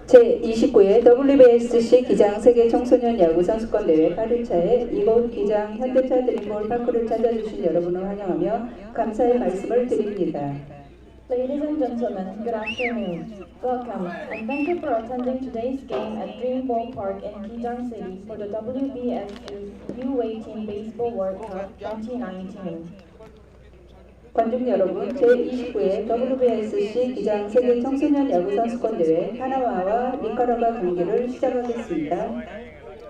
제29회 WBSC 기장 세계 청소년 야구 선수권 대회 8일차에 이곳 기장 현대차 드림볼 파크를 찾아주신 여러분을 환영하며 감사의 말씀을 드립니다. Ladies and gentlemen, good afternoon. Welcome, and thank you for attending today's game at Dream Ballpark in Gijang City for the WBSC U-18 Baseball World Cup 2019. 관중 여러분, 제29회 WBSC 기장 세계 청소년 야구 선수권 대회 파나마와 니카라과 경기를 시작하겠습니다.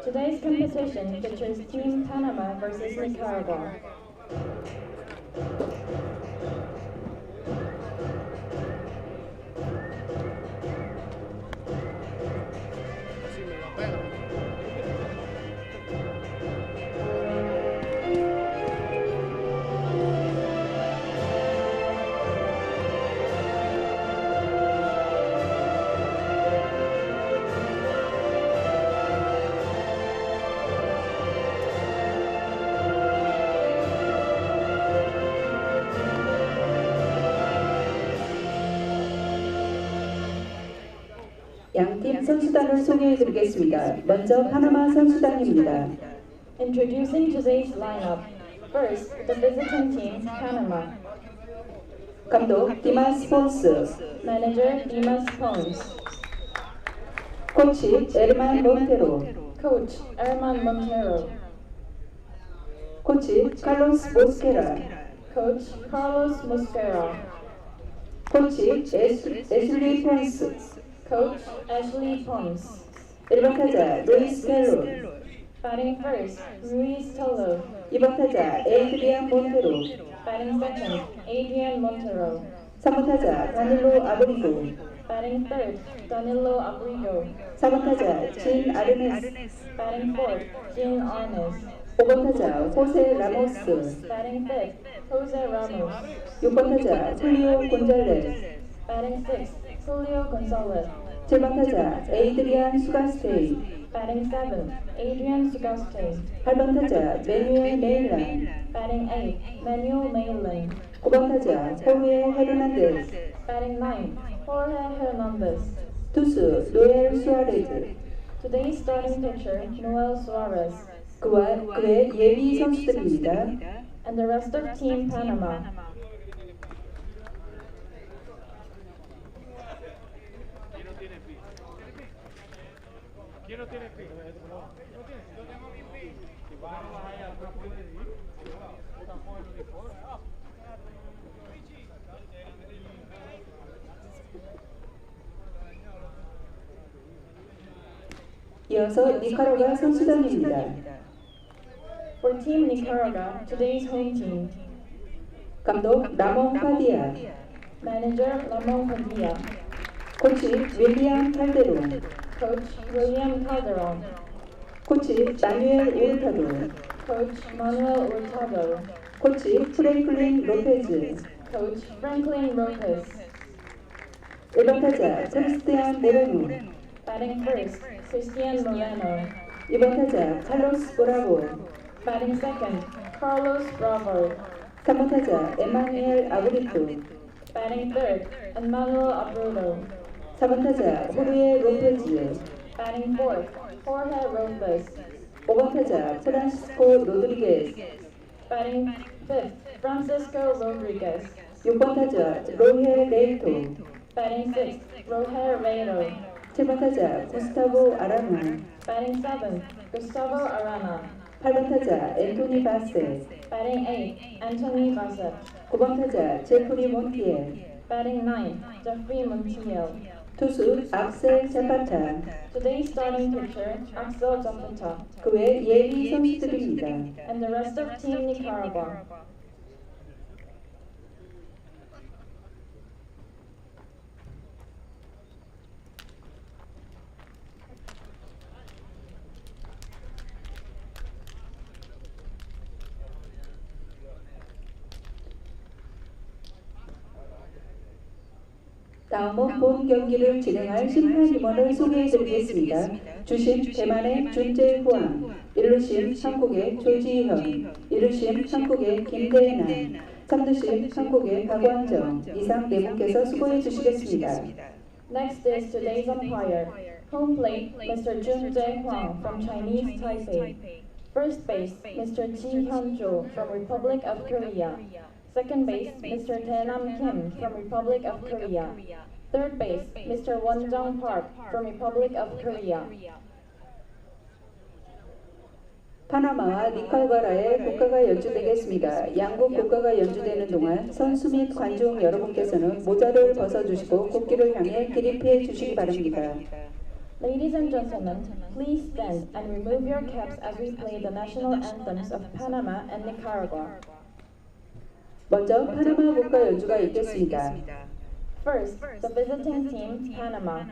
Today's competition features Team Panama versus Nicaragua. 양팀 선수단을 소개해드리겠습니다. 먼저 파나마 선수단입니다. Introducing today's lineup. First, the visiting team, Panama. 감독 디마스 폰스, Manager, Dimas Pons. 코치 에르만 몬테로, Coach, Adrienne Montero. 코치 칼로스 모스케라, Coach, Carlos Mosquera. 코치 애슐리 폰스, Coach, Ashley Pons. 1번 타자 루이스 멜로, Batting first, Ruiz Tolo. 2번 타자 에이드리안 몬테로, Batting second, Adrienne Montero. 3번 타자 다닐로 아브리고, Batting third, Danilo Abrigo. 4번 타자 진 아르네스, Batting fourth, Jean Arnes. 5번 타자 호세 라모스, Batting fifth, Jose Ramos. 6번 타자 훌리오 곤잘레스, Batting sixth, Julio Gonzalez. 7번 타자 에이드리안 수가스테이, Batting seventh, Adrian Sugaste. 8번 타자 매뉴엘 메일란, Batting eighth, Manuel Maylan. 9번 타자 호르헤 헤르난데스, Batting ninth, Jorge Hernandez. 투수 노엘 수아레즈, Today's starting pitcher, Noel Suarez. 그와 그의 예비 선수들입니다. And the rest of Team Panama. 이어서 니카라과 선수단입니다. For Team Nicaragua, today's home team. 감독 라몬 파디아, Manager, Ramon Padilla. 코치 윌리엄 칼데론, Coach, William Calderon. 코치 마누엘 오르타도, Coach, Manuel Hurtado. 코치 프랭클린 로페즈, Coach, Franklin Lopez. 1번 타자 크리스티안 모레노, Batting first, Christian Moreno. 2번 타자 칼로스 보라보, Batting second, Carlos Bravo. 3번 타자 에마누엘 아브리토, Batting third, Emmanuel Abreu. 4번 타자 호르헤 로페즈, Batting fourth, Jorge Lopez. 5번 타자 프란시스코 로드리게스, Batting fifth, Francisco Rodriguez. 6번 타자 로헤 레이토, Batting sixth, Roger Reyero. 7번 타자 구스타보 아라나, Batting seventh, Gustavo Arana. 8번 타자 앤토니 바세, Batting eighth, Anthony Bassett. 9번 타자 제프리 몬티에, Batting ninth, Jeffrey Montiel. 투수 악셀 자파타, Today's starting pitcher, Axel Zapata. 그외 예비 선수들입니다. And the rest of Team Nicaragua. 다음은 본 경기를 진행할 심판 임원을 소개해드리겠습니다. 주심 대만의 준재후앙, 1루심 한국의 조지현, 2루심 한국의 김대남, 3루심 한국의 박완정. 이상 네 분께서 수고해 주시겠습니다. Next is today's umpire. Home plate, Mr. Jun Jae-hwang from Chinese Taipei. First base, Mr. Ji Hyun-jo from Republic of Korea. Second base, Mr. Tae-nam Kim from Republic of Korea. Third base, Mr. Won-jung Park from Republic of Korea. 파나마와 니카라과의 국가가 연주되겠습니다. 양국 국가가 연주되는 동안 선수 및 관중 여러분께서는 모자를 벗어주시고 국기를 향해 기립해 주시기 바랍니다. Ladies and gentlemen, please stand and remove your caps as we play the national anthems of Panama and Nicaragua. 먼저 파나마 국가 연주가 있겠습니다. First, the visiting team, Panama.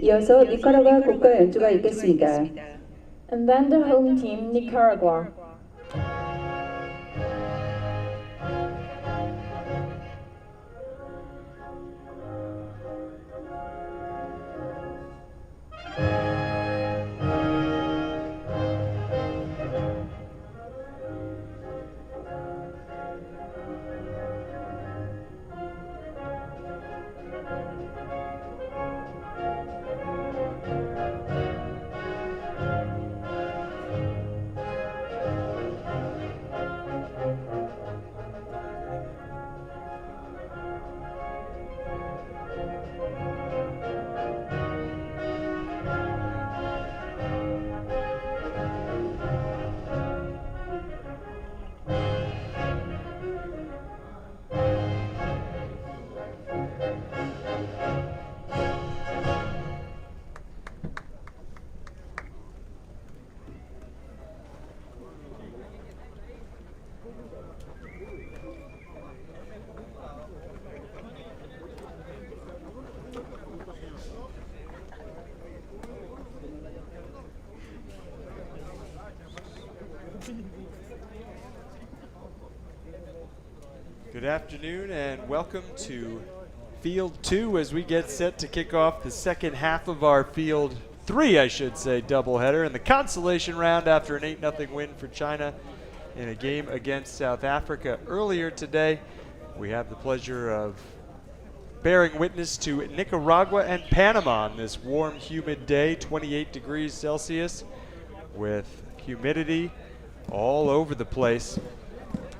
이어서 니카라과 국가 연주가 있겠습니다. And then the home team, Nicaragua. Good afternoon and welcome to Field 2 as we get set to kick off the second half of our Field 3, I should say, doubleheader in the consolation round after an 8-0 win for China in a game against South Africa earlier today. We have the pleasure of bearing witness to Nicaragua and Panama on this warm, humid day, 28 degrees Celsius with humidity all over the place.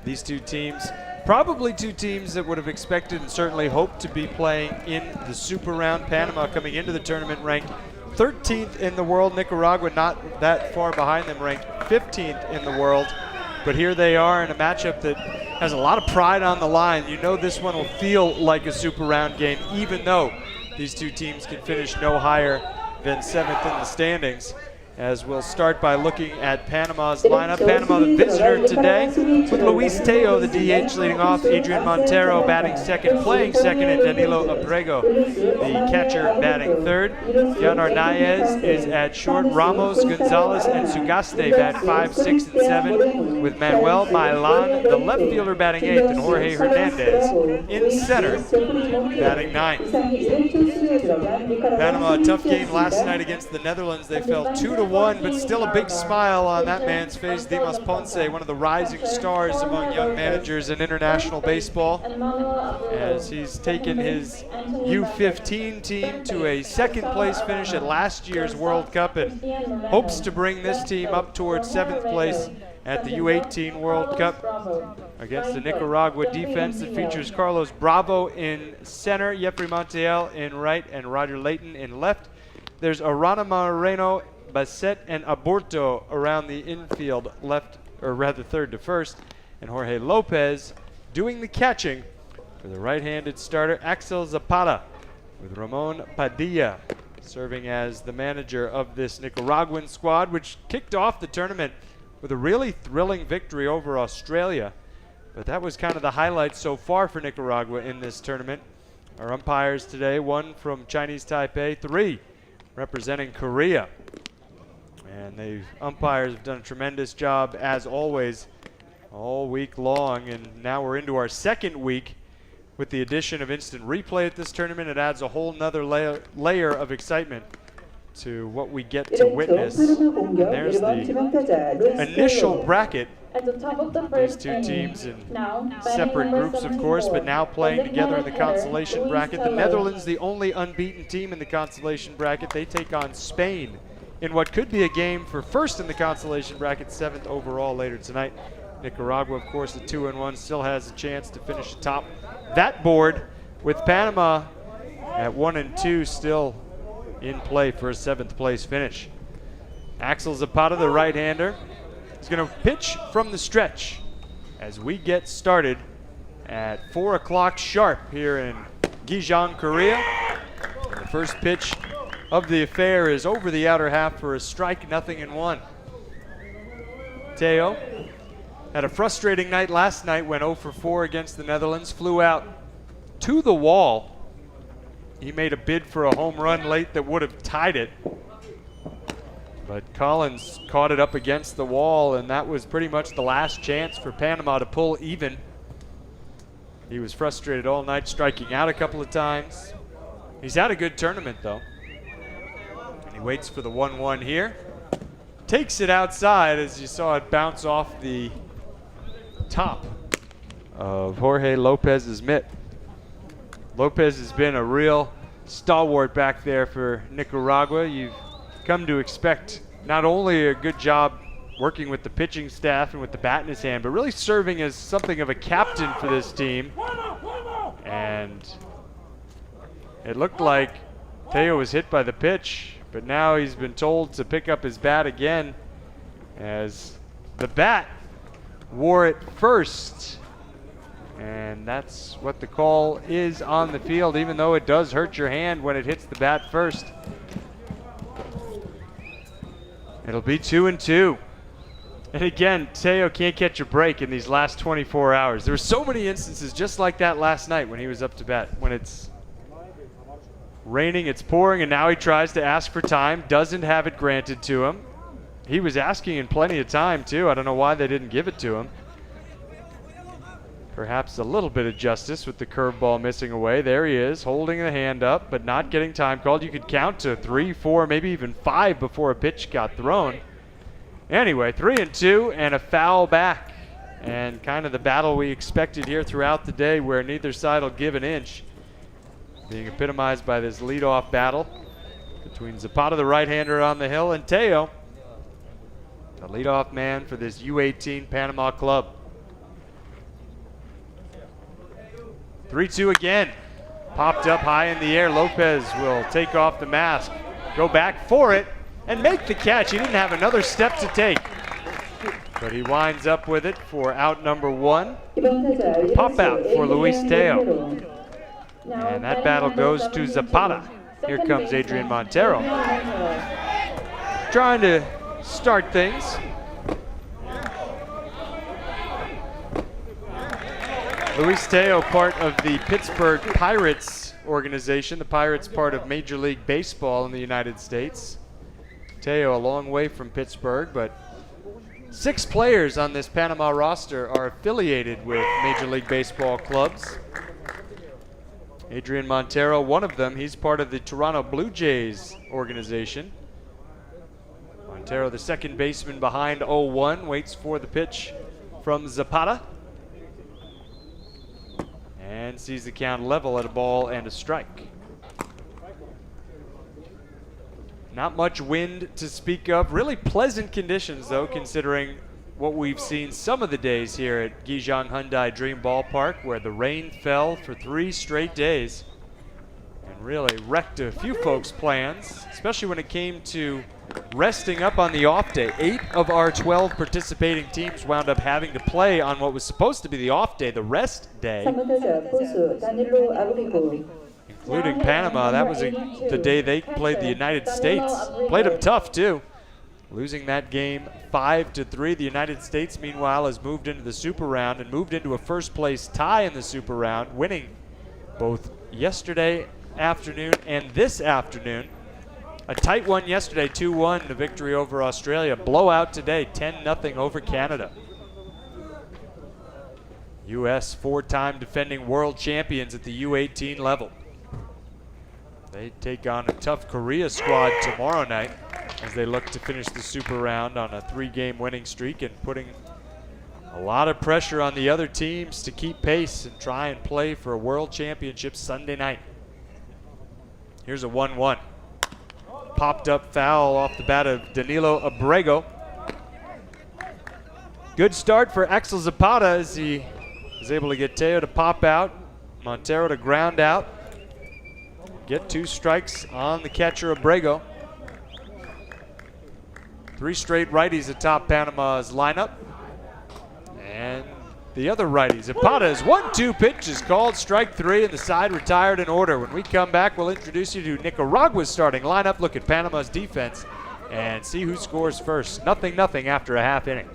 These two teams, probably two teams that would have expected and certainly hoped to be playing in the Super Round. Panama coming into the tournament ranked 13th in the world. Nicaragua not that far behind them, ranked 15th in the world. But here they are in a matchup that has a lot of pride on the line. You know this one will feel like a Super Round game, even though these two teams can finish no higher than 7th in the standings. as we'll start by looking at Panama's lineup. Panama the visitor today with Luis Teo, the DH, leading off, Adrienne Montero batting second, playing second, and Danilo Abrego, the catcher, batting third. Jan Arnaez is at short. Ramos, Gonzalez, and Sugaste bat 5, 6, and 7, with Manuel Mailan, the left fielder, batting 8th, and Jorge Hernandez in center, batting 9th. Panama, a tough game last night against the Netherlands. They fell 2-1, but still a big smile on that man's face. Dimas Ponce, one of the rising stars among young managers in international baseball, as he's taken his U-15 team to a second place finish at last year's World Cup and hopes to bring this team up towards 7th place at the U-18 World Cup against the Nicaragua defense that features Carlos Bravo in center, Jeffrey Montiel in right, and Roger Layton in left. There's Arana Moreno, Basset, and Aburto around the infield, left, or rather third to first, and Jorge Lopez doing the catching for the right-handed starter, Axel Zapata, with Ramon Padilla serving as the manager of this Nicaraguan squad, which kicked off the tournament with a really thrilling victory over Australia. But that was kind of the highlight so far for Nicaragua in this tournament. Our umpires today, 1 from Chinese Taipei, 3 representing Korea. And the umpires have done a tremendous job, as always, all week long. And now we're into our second week with the addition of instant replay at this tournament. It adds a whole nother layer of excitement to what we get to witness. And there's the initial bracket. At the top of the These first two inning. teams in Now, separate batting number groups, of course, but 74, now playing together in the designated consolation hitter, bracket. The Luis Netherlands, the only unbeaten team in the consolation bracket. They take on Spain in what could be a game for first in the consolation bracket, 7th overall later tonight. Nicaragua, of course, at 2-1, still has a chance to finish atop that board, with Panama at 1-2 still in play for a 7th place finish. Axel Zapata, the right-hander, is going to pitch from the stretch as we get started at 4 o'clock sharp here in Gijang, Korea. And the first pitch of the affair is over the outer half for a strike, 0-1. Teo had a frustrating night last night, went 0 for 4 against the Netherlands, flew out to the wall. He made a bid for a home run late that would have tied it, but Collins caught it up against the wall, and that was pretty much the last chance for Panama to pull even. He was frustrated all night, striking out a couple of times. He's had a good tournament, though. And he waits for the 1-1 here. Takes it outside, as you saw it bounce off the top of Jorge Lopez's mitt. Lopez has been a real stalwart back there for Nicaragua. You've come to expect not only a good job working with the pitching staff and with the bat in his hand, but really serving as something of a captain for this team. And it looked like Teo was hit by the pitch, but now he's been told to pick up his bat again, as the bat wore it first. And that's what the call is on the field, even though it does hurt your hand when it hits the bat first. It'll be 2-2. And again, Teo can't catch a break in these last 24 hours. There were so many instances just like that last night when he was up to bat. When it's raining, it's pouring, and now he tries to ask for time, doesn't have it granted to him. He was asking in plenty of time, too. I don't know why they didn't give it to him. Perhaps a little bit of justice with the curveball missing away. There he is, holding the hand up, but not getting time called. You could count to 3, 4, maybe even 5 before a pitch got thrown. Anyway, 3-2 and a foul back. And kind of the battle we expected here throughout the day, where neither side will give an inch, being epitomized by this leadoff battle between Zapata, the right-hander on the hill, and Teo, the leadoff man for this U-18 Panama club. 3-2 again. Popped up high in the air. Lopez will take off the mask, go back for it, and make the catch. He didn't have another step to take, but he winds up with it for out number 1. Pop out for Luis Teo. And that battle goes to Zapata. Here comes Adrienne Montero. trying to start things. Luis Teo, part of the Pittsburgh Pirates organization. The Pirates part of Major League Baseball in the United States. Teo a long way from Pittsburgh, but 6 players on this Panama roster are affiliated with Major League Baseball clubs. Adrienne Montero, one of them. He's part of the Toronto Blue Jays organization. Montero, the second baseman behind 0-1, waits for the pitch from Zapata. And sees the count level at a ball and a strike. Not much wind to speak of. Really pleasant conditions, though, considering what we've seen some of the days here at Gijang-Hyundai Dream Ballpark, where the rain fell for 3 straight days and really wrecked a few folks' plans, especially when it came to resting up on the off day. 8 of our 12 participating teams wound up having to play on what was supposed to be the off day, the rest day. Including Panama. That was the day they played the United States. Played them tough, too. Losing that game 5-3. The United States, meanwhile, has moved into the Super Round and moved into a first-place tie in the Super Round, winning both yesterday afternoon and this afternoon. A tight one yesterday, 2-1, the victory over Australia. Blowout today, 10-0 over Canada. U.S. 4-time defending world champions at the U-18 level. They take on a tough Korea squad tomorrow night as they look to finish the Super Round on a 3-game winning streak and putting a lot of pressure on the other teams to keep pace and try and play for a world championship Sunday night. Here's a 1-1. Popped up foul off the bat of Danilo Abrego. Good start for Axel Zapata as he is able to get Teo to pop out, Montero to ground out. Get 2 strikes on the catcher Abrego. 3 straight righties atop Panama's lineup. And the other righty, Zapata's 1-2 pitch is called, strike 3, and the side retired in order. When we come back, we'll introduce you to Nicaragua's starting lineup, look at Panama's defense, and see who scores first. 0-0 after a half inning.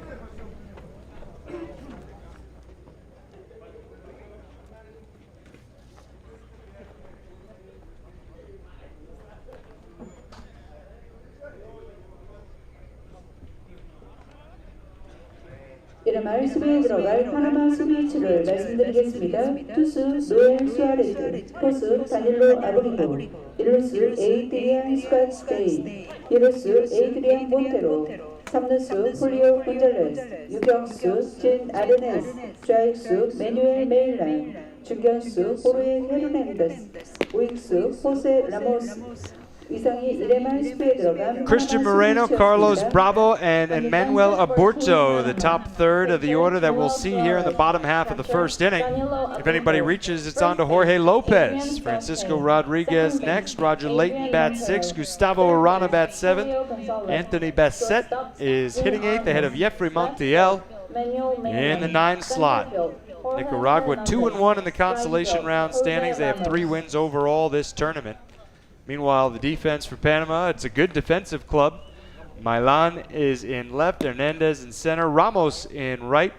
이름할 수비에 들어갈 파나마 수비 위치를 말씀드리겠습니다. 투수 노엘 수아레즈, 포수 다닐로 아브리고, 1루수 에이드리안 스카스테이, 2루수 에이드리안 몬테로, 3루수 훌리오 곤잘레스, 유격수 진 아르네스, 좌익수 매뉴엘 메일란, 중견수 호르헤 헤르난데스, 우익수 호세 라모스. Christian Moreno, Carlos Bravo, and Emmanuel Aburto, the top third of the order that we'll see here in the bottom half of the first inning. If anybody reaches, it's on to Jorge Lopez. Francisco Rodriguez next. Roger Layton bats 6. Gustavo Arana bats 7. Anthony Bassett is hitting 8th ahead of Jeffrey Montiel in the 9 slot. Nicaragua 2-1 in the consolation round standings. They have 3 wins overall this tournament. Meanwhile, the defense for Panama, it's a good defensive club. Milan is in left, Hernandez in center, Ramos in right.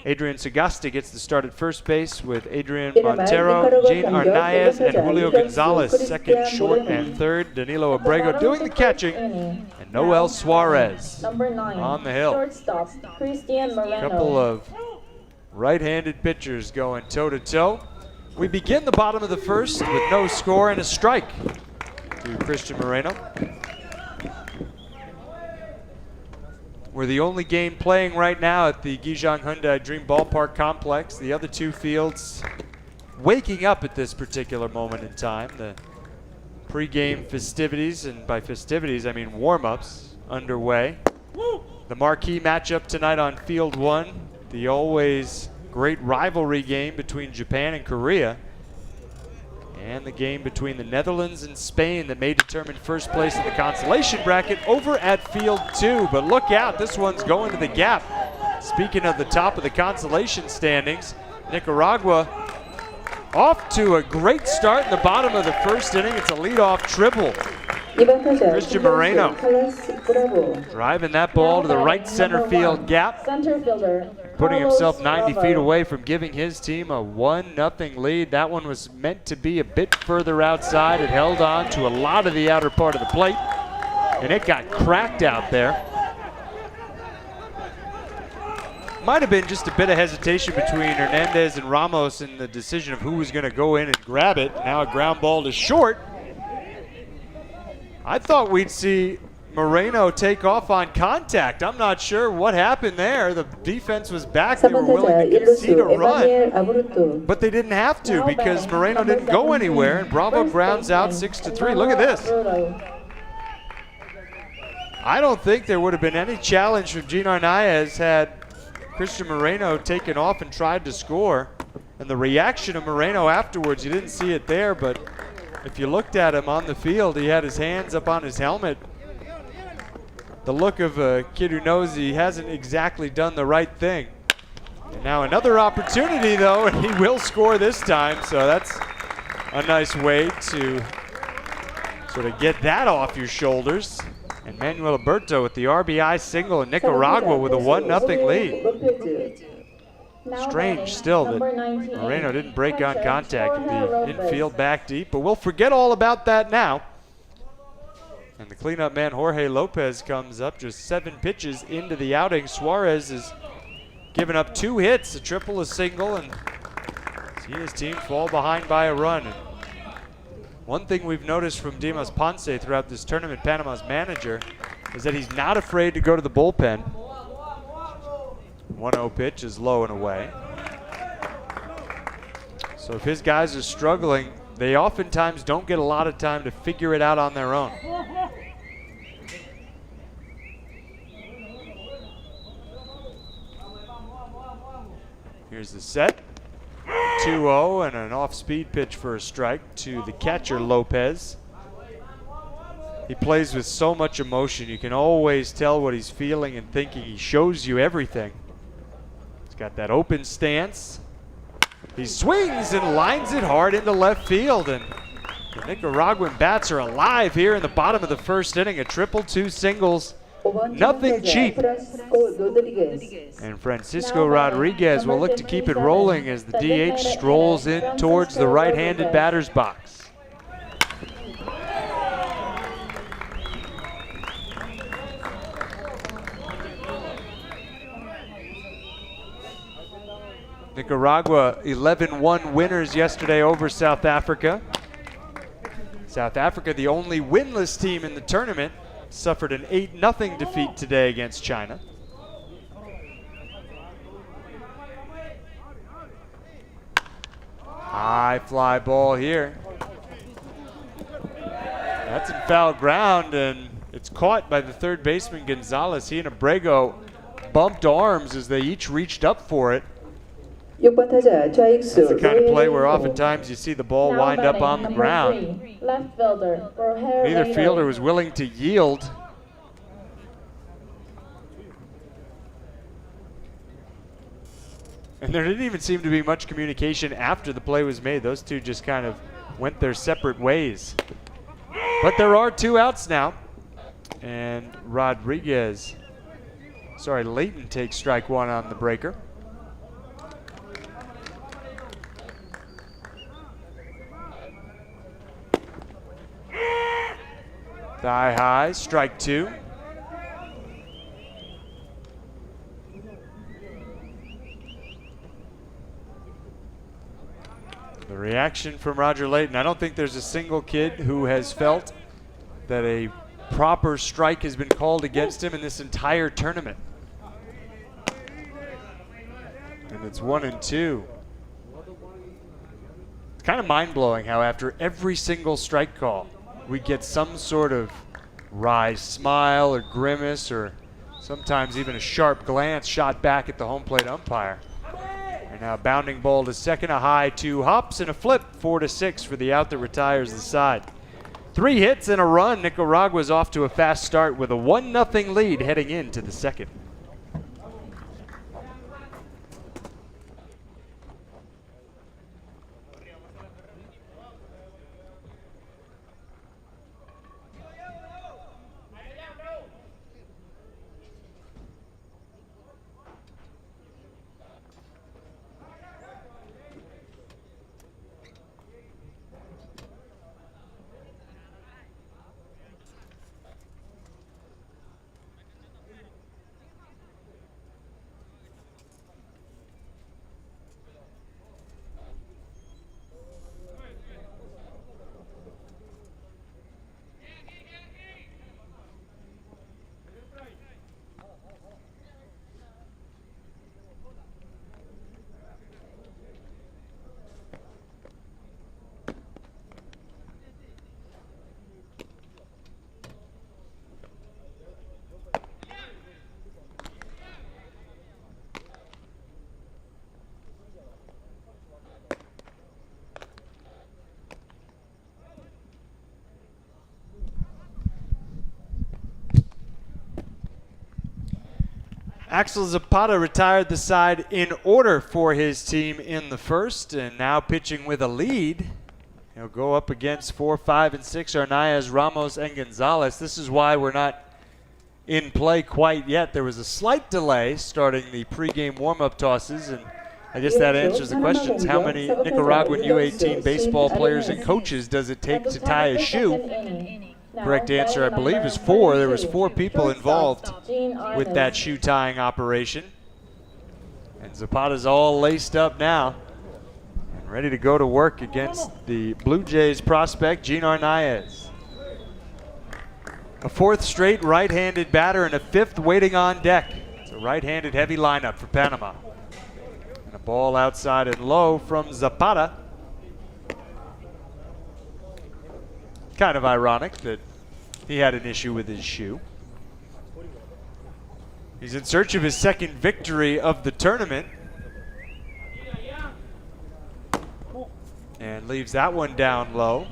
Adrian Sagasti gets the start at first base with Adrienne Montero, Jean Arnaez, and Julio Gonzalez second, short, and third. Danilo Abrego doing the catching, and Noel Suarez on the hill. A couple of right-handed pitchers going toe-to-toe. We begin the bottom of the first with no score and a strike to Christian Moreno. We're the only game playing right now at the Gijang-Hyundai Dream Ballpark complex. The other 2 fields waking up at this particular moment in time. The pre-game festivities, and by festivities I mean warm-ups, underway. The marquee matchup tonight on Field 1, the always great rivalry game between Japan and Korea. And the game between the Netherlands and Spain that may determine first place in the consolation bracket over at Field 2. But look out, this one's going to the gap. Speaking of the top of the consolation standings, Nicaragua off to a great start in the bottom of the first inning. It's a leadoff triple 이번 타자 Christian Moreno. 칼로스 브라보. Driving that ball to the right center field gap, Center fielder. putting himself 90 Bravo. feet away from giving his team a 1-0 lead. That one was meant to be a bit further outside. It held on to a lot of the outer part of the plate, and it got cracked out there. Might have been just a bit of hesitation between Hernandez and Ramos in the decision of who was going to go in and grab it. Now a ground ball to short. I thought we'd see Moreno take off on contact. I'm not sure what happened there. The defense was back. They were 3번 willing 타자 to concede a 1루수 run, 에바니엘 아브루토. but they didn't have to because Moreno didn't go anywhere, and Bravo grounds out 6-3. Look at this. I don't think there would have been any challenge from Gijang Hernandez had Christian Moreno taken off and tried to score. And the reaction of Moreno afterwards, you didn't see it there, but if you looked at him on the field, he had his hands up on his helmet. The look of a kid who knows he hasn't exactly done the right thing. And now another opportunity though, and he will score this time, so that's a nice way to sort of get that off your shoulders. And Manuel Alberto with the RBI single, and Nicaragua with a 1-0 lead. Strange still that Moreno didn't break on contact with the infield back deep, but we'll forget all about that now. And the cleanup man Jorge Lopez comes up, just 7 pitches into the outing. Suarez has given up 2 hits, a triple, a single, and seen his team fall behind by a run. And one thing we've noticed from Dimas Ponce throughout this tournament, Panama's manager, is that he's not afraid to go to the bullpen. 1-0 pitch is low and away. So if his guys are struggling, they oftentimes don't get a lot of time to figure it out on their own. Here's the set. 2-0 and an off-speed pitch for a strike to the catcher, Lopez. He plays with so much emotion. You can always tell what he's feeling and thinking. He shows you everything. He's got that open stance. He swings and lines it hard into left field. And the Nicaraguan bats are alive here in the bottom of the first inning. A triple, 2 singles. Nothing cheap. And Francisco Rodriguez will look to keep it rolling as the DH strolls in towards the right-handed batter's box. Nicaragua 11-1 winners yesterday over South Africa. South Africa, the only winless team in the tournament, suffered an 8-0 defeat today against China. High fly ball here. That's in foul ground, and it's caught by the third baseman Gonzalez. He and Abrego bumped arms as they each reached up for it. 6번 타자 좌익수 That's the kind of play where oftentimes you see the ball wind up on the ground. Left fielder, Neither fielder was willing to yield. And there didn't even seem to be much communication after the play was made. Those two just kind of went their separate ways. But there are 2 outs now. And Leighton takes strike 1 on the breaker. Thigh high, strike 2. The reaction from Roger Leighton. I don't think there's a single kid who has felt that a proper strike has been called against him in this entire tournament. And it's 1-2. It's kind of mind-blowing how after every single strike call, we get some sort of wry smile or grimace or sometimes even a sharp glance shot back at the home plate umpire. And now a bounding ball to second, a high 2 hops and a flip, 4-6 for the out that retires the side. 3 hits and a run. Nicaragua's off to a fast start with a 1-0 lead heading into the second. Axel Zapata retired the side in order for his team in the first, and now pitching with a lead. He'll go up against 4, 5, and 6, Hernandez, Ramos, and Gonzalez. This is why we're not in play quite yet. There was a slight delay starting the pregame warm-up tosses, and I guess that answers the questions. How many Nicaraguan U-18 baseball players and coaches does it take to tie a shoe? Correct answer, I believe, is 4. There was 4 people involved with that shoe tying operation. And Zapata's all laced up now and ready to go to work against the Blue Jays prospect, Gene Hernandez. A 4th straight right-handed batter and a 5th waiting on deck. It's a right-handed heavy lineup for Panama. And a ball outside and low from Zapata. Kind of ironic that he had an issue with his shoe. He's in search of his 2nd victory of the tournament. And leaves that one down low.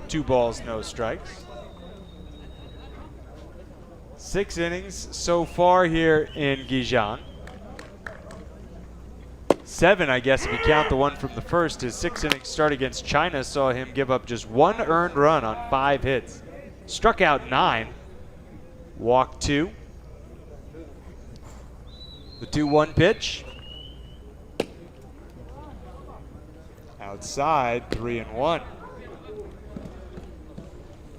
2 balls, no strikes. 6 innings so far here in Gijang. 7, I guess, if you count the one from the first. His 6 inning start against China saw him give up just 1 earned run on 5 hits. Struck out 9, walked 2. The 2-1 pitch. Outside, 3-1.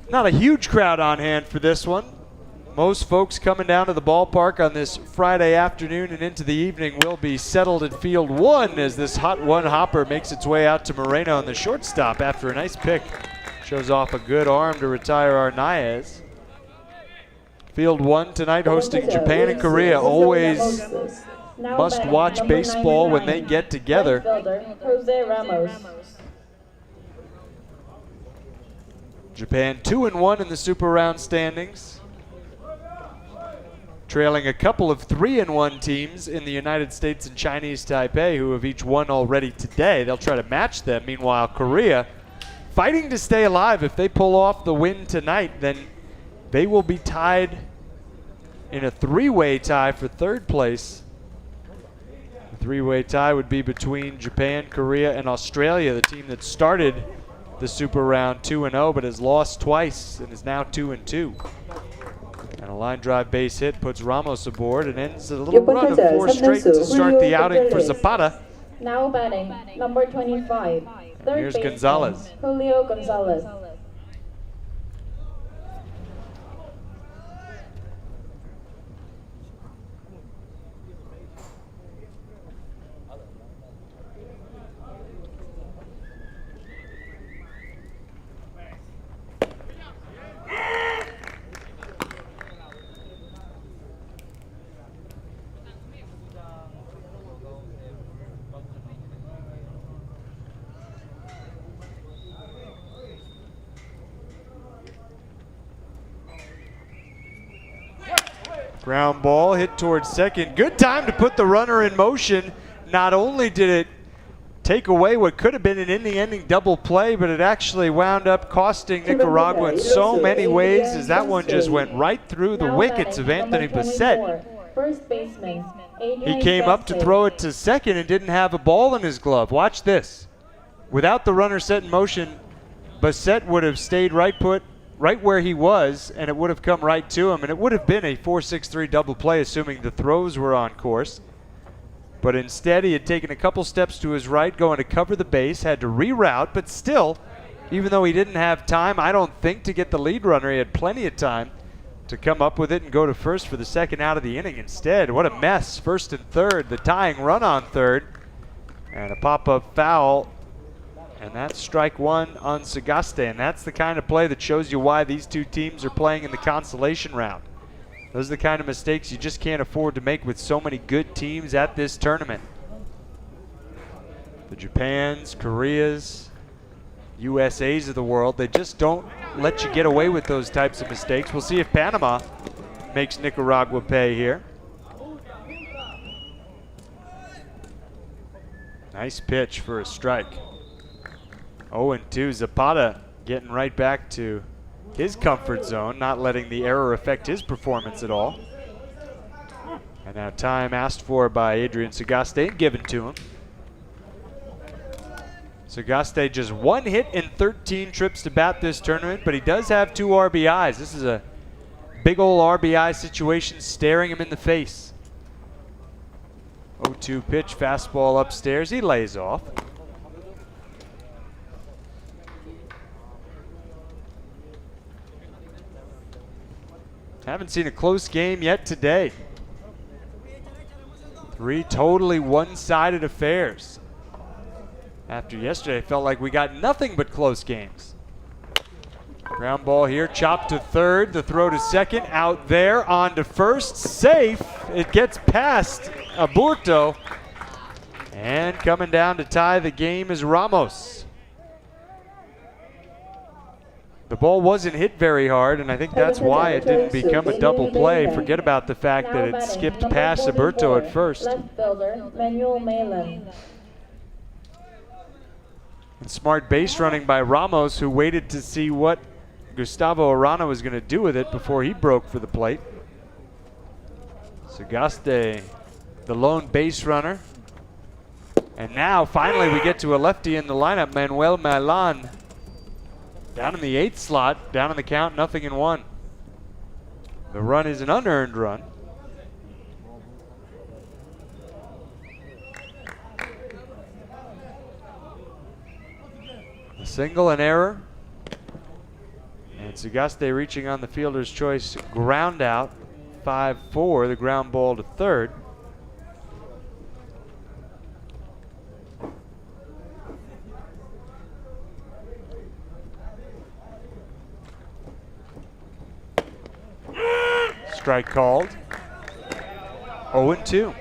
Not a huge crowd on hand for this one. Most folks coming down to the ballpark on this Friday afternoon and into the evening will be settled at field 1 as this hot one hopper makes its way out to Moreno, and the shortstop, after a nice pick, shows off a good arm to retire Hernandez. Field 1 tonight hosting Japan and Korea. Always must watch baseball when they get together. Japan 2-1 in the Super Round standings, trailing a couple of 3-1 teams in the United States and Chinese Taipei, who have each won already today. They'll try to match them. Meanwhile, Korea fighting to stay alive. If they pull off the win tonight, then they will be tied in a 3-way tie for 3rd place. The 3-way tie would be between Japan, Korea, and Australia, the team that started the Super Round 2-0 but has lost twice and is now 2-2. And a line drive base hit puts Ramos aboard and ends a little run of 4 straight to start the outing for Zapata. Now batting, number 25, third Here's baseman, Gonzalez. Julio Gonzalez. Ground ball hit towards second. Good time to put the runner in motion. Not only did it take away what could have been an inning-ending double play, but it actually wound up costing Nicaragua in so many ways, as that one just went right through the wickets of Anthony Bassett. First baseman, He came up to throw it to second and didn't have a ball in his glove. Watch this. Without the runner set in motion, Bassett would have stayed right where he was, and it would have come right to him, and it would have been a 4-6-3 double play, assuming the throws were on course. But instead, he had taken a couple steps to his right, going to cover the base, had to reroute, but still, even though he didn't have time, I don't think, to get the lead runner, he had plenty of time to come up with it and go to first for the 2nd out of the inning. Instead, what a mess. 1st and 3rd, the tying run on 3rd, and a pop-up foul. And that's strike 1 on Sagaste, and that's the kind of play that shows you why these two teams are playing in the consolation round. Those are the kind of mistakes you just can't afford to make with so many good teams at this tournament. The Japans, Koreas, USAs of the world, they just don't let you get away with those types of mistakes. We'll see if Panama makes Nicaragua pay here. Nice pitch for a strike. 0-2, Zapata getting right back to his comfort zone, not letting the error affect his performance at all. And now time asked for by Adrian Sagaste and given to him. Sagaste just 1 hit in 13 trips to bat this tournament, but he does have 2 RBIs. This is a big ol' RBI situation staring him in the face. 0-2 pitch, fastball upstairs. He lays off. Haven't seen a close game yet today. 3 totally one-sided affairs. After yesterday, it felt like we got nothing but close games. Ground ball here, chopped to third, the throw to second, out there, on to first, safe. It gets past Aburto. And coming down to tie the game is Ramos. The ball wasn't hit very hard, and I think that's why it didn't become a double play. Forget about the fact that it skipped past Aburto at first. Left fielder, Manuel Malin. And smart base running by Ramos, who waited to see what Gustavo Arana was going to do with it before he broke for the plate. Sagaste, the lone base runner. And now, finally, we get to a lefty in the lineup, Manuel Malin. Down in the 8th slot, down in the count, 0-1. The run is an unearned run. A single, an error. And Sagaste reaching on the fielder's choice ground out. 5-4, the ground ball to third. Strike called. 0-2.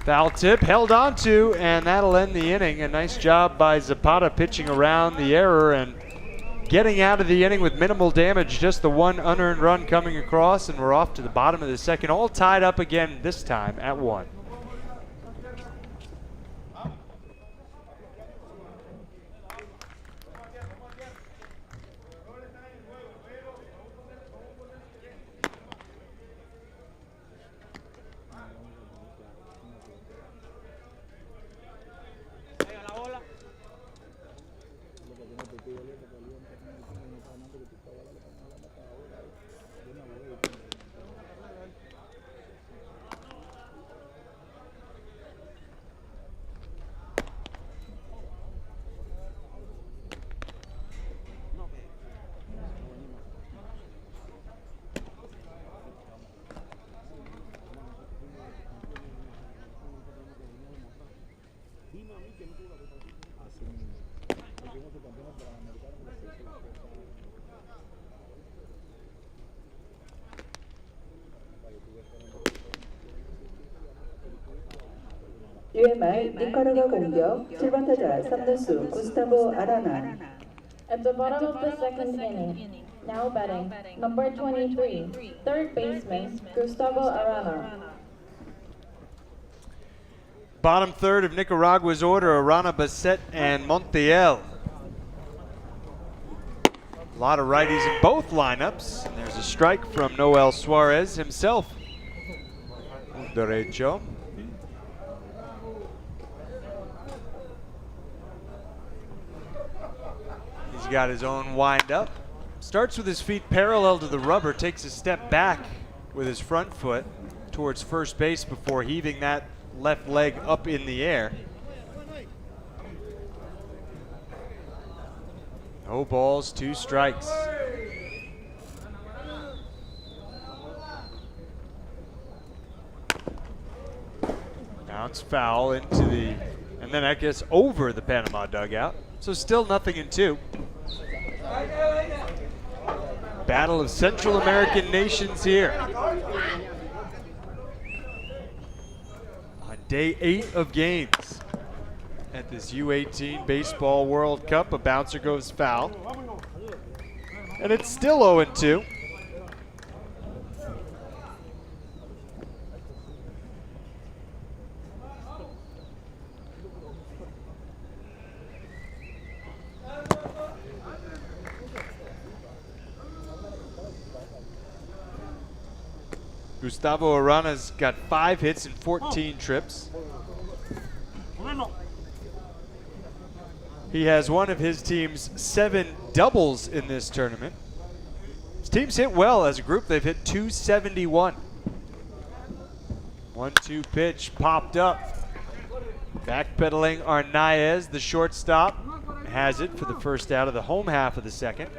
Foul tip held on to, and that'll end the inning. A nice job by Zapata pitching around the error and getting out of the inning with minimal damage. Just the 1 unearned run coming across, and we're off to the bottom of the second. All tied up again, this time at 1. UMR 니카라과 공격 7번 타자 3루수 구스타보 아라나. At the bottom of the second inning, now batting, number 23, third baseman, Gustavo Arana. Bottom third of Nicaragua's order, Arana, Bassett, and Montiel. A lot of righties in both lineups. And there's a strike from Noel Suarez himself. Derecho. He's got his own wind up. Starts with his feet parallel to the rubber, takes a step back with his front foot towards first base before heaving that left leg up in the air. No balls, 2 strikes. Bounce foul into the, and then I guess over the Panama dugout. So still 0-2. Battle of Central American nations here. On day 8 of games at this U-18 Baseball World Cup, a bouncer goes foul. And it's still 0-2. Gustavo Arana's got 5 hits and 14 trips. He has one of his team's 7 doubles in this tournament. His team's hit well as a group. They've hit 271. 1-2 pitch popped up. Backpedaling Arnaez, the shortstop, has it for the first out of the home half of the second.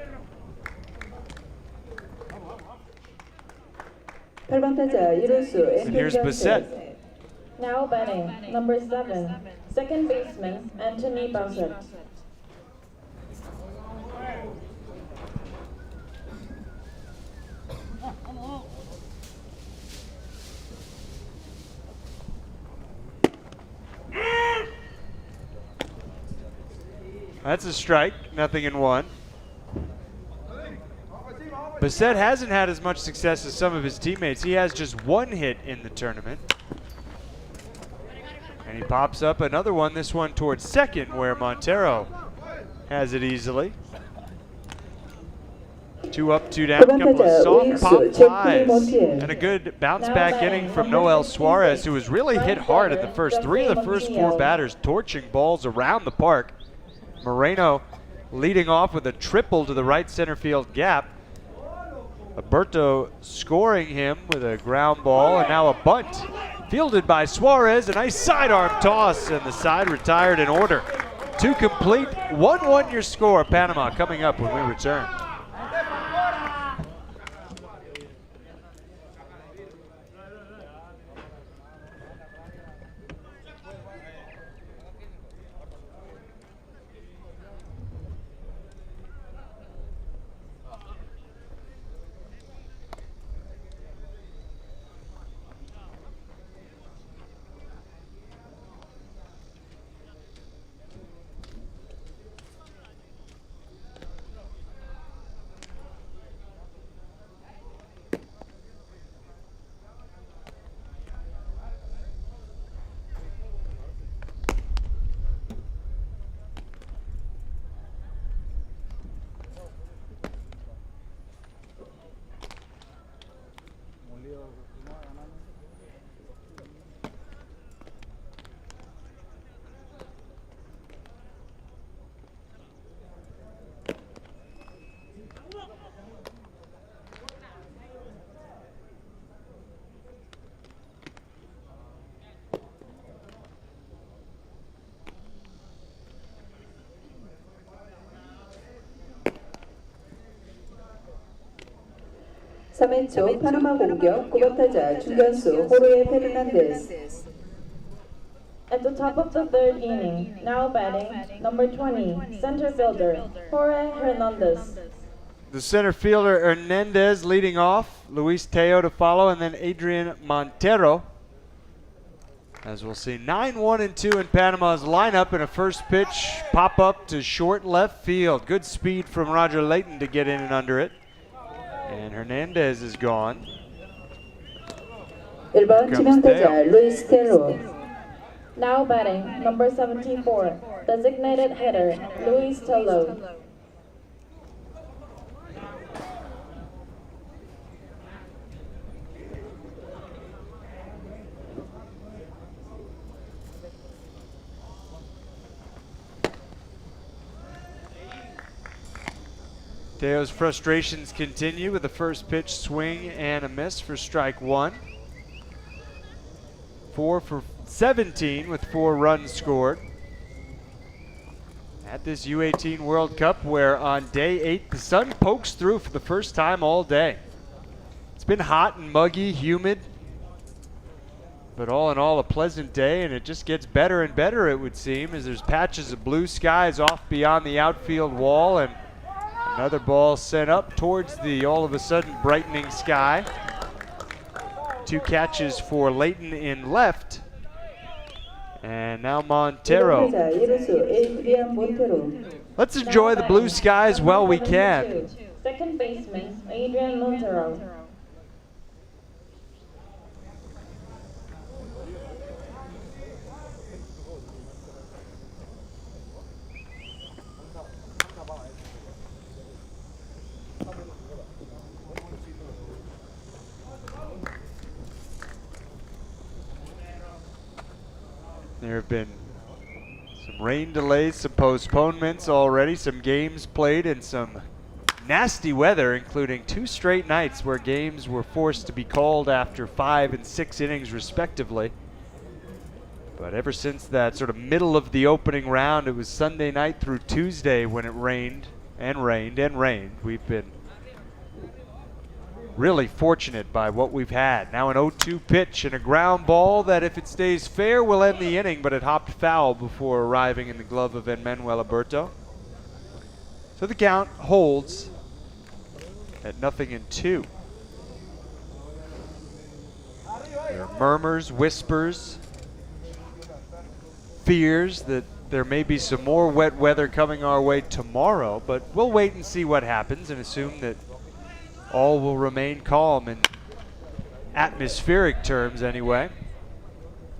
8번 타자 이루수 And here's Bassett. Now batting, number 7, second baseman Anthony Bassett. That's a strike, 0-1. Bassett hasn't had as much success as some of his teammates. He has just 1 hit in the tournament. And he pops up another one, this one towards second, where Montero has it easily. 2 up, 2 down, couple of soft pop flies, and a good bounce back inning from Noel Suarez, who was really hit hard at the first. 3 of the first 4 batters torching balls around the park. Moreno leading off with a triple to the right center field gap. Alberto scoring him with a ground ball, and now a bunt fielded by Suarez. A nice sidearm toss, and the side retired in order. 2 complete, 1-1 your score. Panama coming up when we return. (3회) 파나마 공격 9번 타자 중견수 호르헤 페르난데스. At the top of the 3rd inning, now batting, number 20, center fielder Jorge Hernandez. The center fielder Hernandez leading off, Luis Teo to follow, and then Adrienne Montero. As we'll see, 9-1-2 in Panama's lineup, and a first pitch pop up to short left field. Good speed from Roger Layton to get in and under it. And Hernandez is gone. 1번 지명타자 루이스 텔로. Now batting, number 74, designated hitter Luis Tello. Teo's frustrations continue with the first pitch swing and a miss for strike 1. 4 for 17 with 4 runs scored. At this U-18 World Cup, where on day 8 the sun pokes through for the first time all day. It's been hot and muggy, humid, but all in all a pleasant day, and it just gets better and better, it would seem, as there's patches of blue skies off beyond the outfield wall, and Another ball sent up towards the all of a sudden brightening sky. 2 catches for Leighton in left. And now Montero. 타자 이루수 에이드리안 몬테로. Let's enjoy the blue skies while we can. Second baseman, Adrienne Montero. There have been some rain delays, some postponements already, some games played, and some nasty weather, including 2 straight nights where games were forced to be called after 5 and 6 innings respectively. But ever since that sort of middle of the opening round, it was Sunday night through Tuesday when it rained and rained and rained. We've been really fortunate by what we've had. Now an 0-2 pitch and a ground ball that, if it stays fair, will end the inning, but it hopped foul before arriving in the glove of Emmanuel Alberto. So the count holds at 0-2. There are murmurs, whispers, fears that there may be some more wet weather coming our way tomorrow, but we'll wait and see what happens and assume that all will remain calm in atmospheric terms anyway.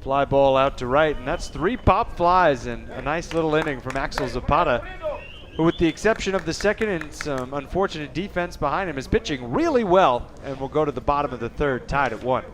Fly ball out to right, and that's 3 pop flies and a nice little inning from Axel Zapata, who, with the exception of the second and some unfortunate defense behind him, is pitching really well and will go to the bottom of the third tied at 1.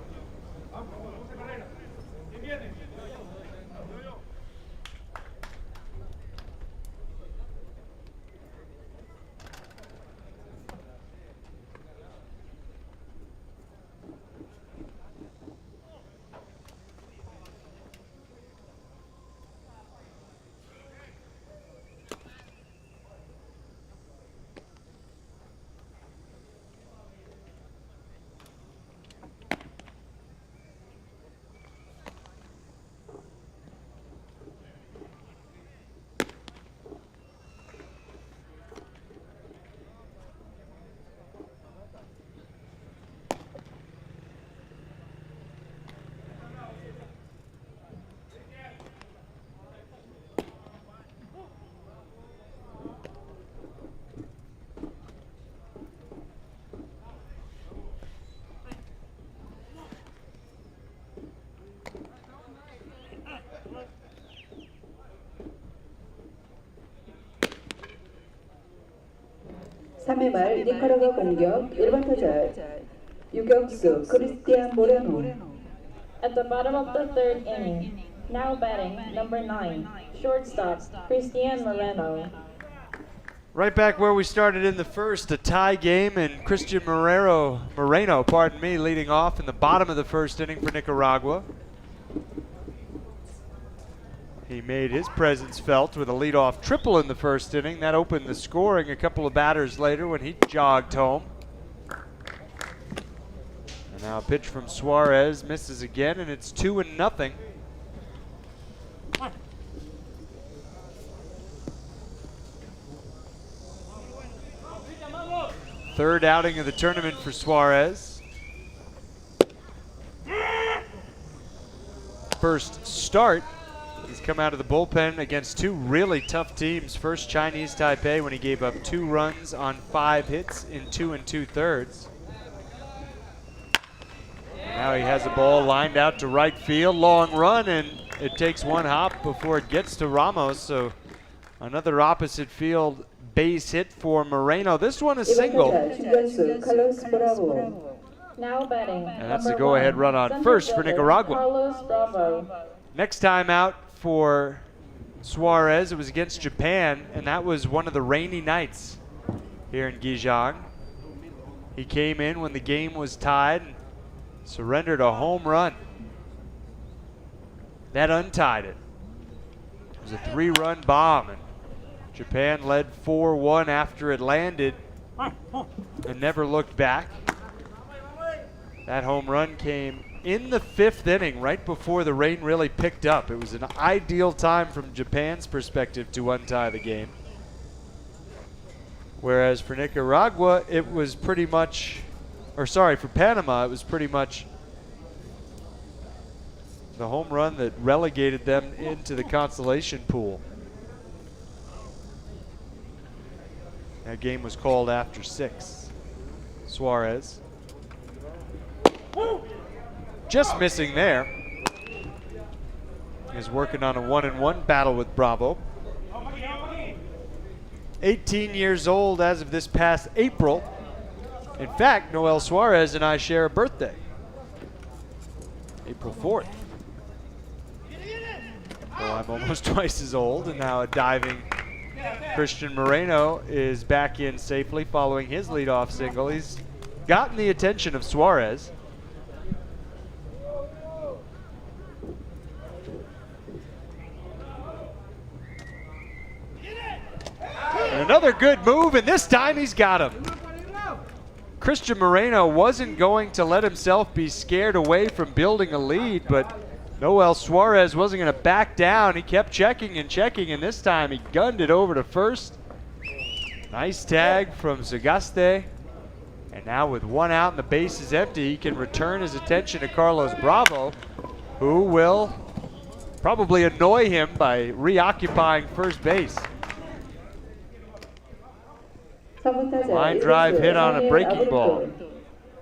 삼회 말 니카라과 공격 1번 타자 유격수 크리스티안 모레노. At the bottom of the third inning, now batting number 9, shortstop Christian Moreno. Right back where we started in the first, a tie game, and Christian Moreno, leading off in the bottom of the first inning for Nicaragua. He made his presence felt with a leadoff triple in the first inning. That opened the scoring a couple of batters later when he jogged home. And now a pitch from Suarez misses again, and it's 2-0. Third outing of the tournament for Suarez. First start. He's come out of the bullpen against 2 really tough teams. First, Chinese Taipei, when he gave up 2 runs on 5 hits in 2 2/3. Now he has a ball lined out to right field. Long run, and it takes 1 hop before it gets to Ramos. So another opposite field base hit for Moreno. This one is single. Now batting. And that's the go-ahead run on first for Nicaragua. Carlos Bravo. Next time out for Suarez, it was against Japan, and that was one of the rainy nights here in Gijang. He came in when the game was tied and surrendered a home run. That untied it. It was a 3-run bomb, and Japan led 4-1 after it landed and never looked back. That home run came in the 5th inning, right before the rain really picked up. It was an ideal time from Japan's perspective to untie the game. Whereas for Nicaragua, it was pretty much, or sorry, for Panama, it was pretty much the home run that relegated them into the consolation pool. That game was called after 6. Suarez. Just missing there. Is working on a 1-1 battle with Bravo. 18 years old as of this past April. In fact, Noel Suarez and I share a birthday. April 4th. So I'm almost twice as old, and now a diving Christian Moreno is back in safely following his leadoff single. He's gotten the attention of Suarez. And another good move, and this time he's got him. Christian Moreno wasn't going to let himself be scared away from building a lead, but Noel Suarez wasn't going to back down. He kept checking, and this time he gunned it over to first. Nice tag from Zagaste. And now with 1 out and the base is empty, he can return his attention to Carlos Bravo, who will probably annoy him by reoccupying first base. Line drive hit on a breaking ball.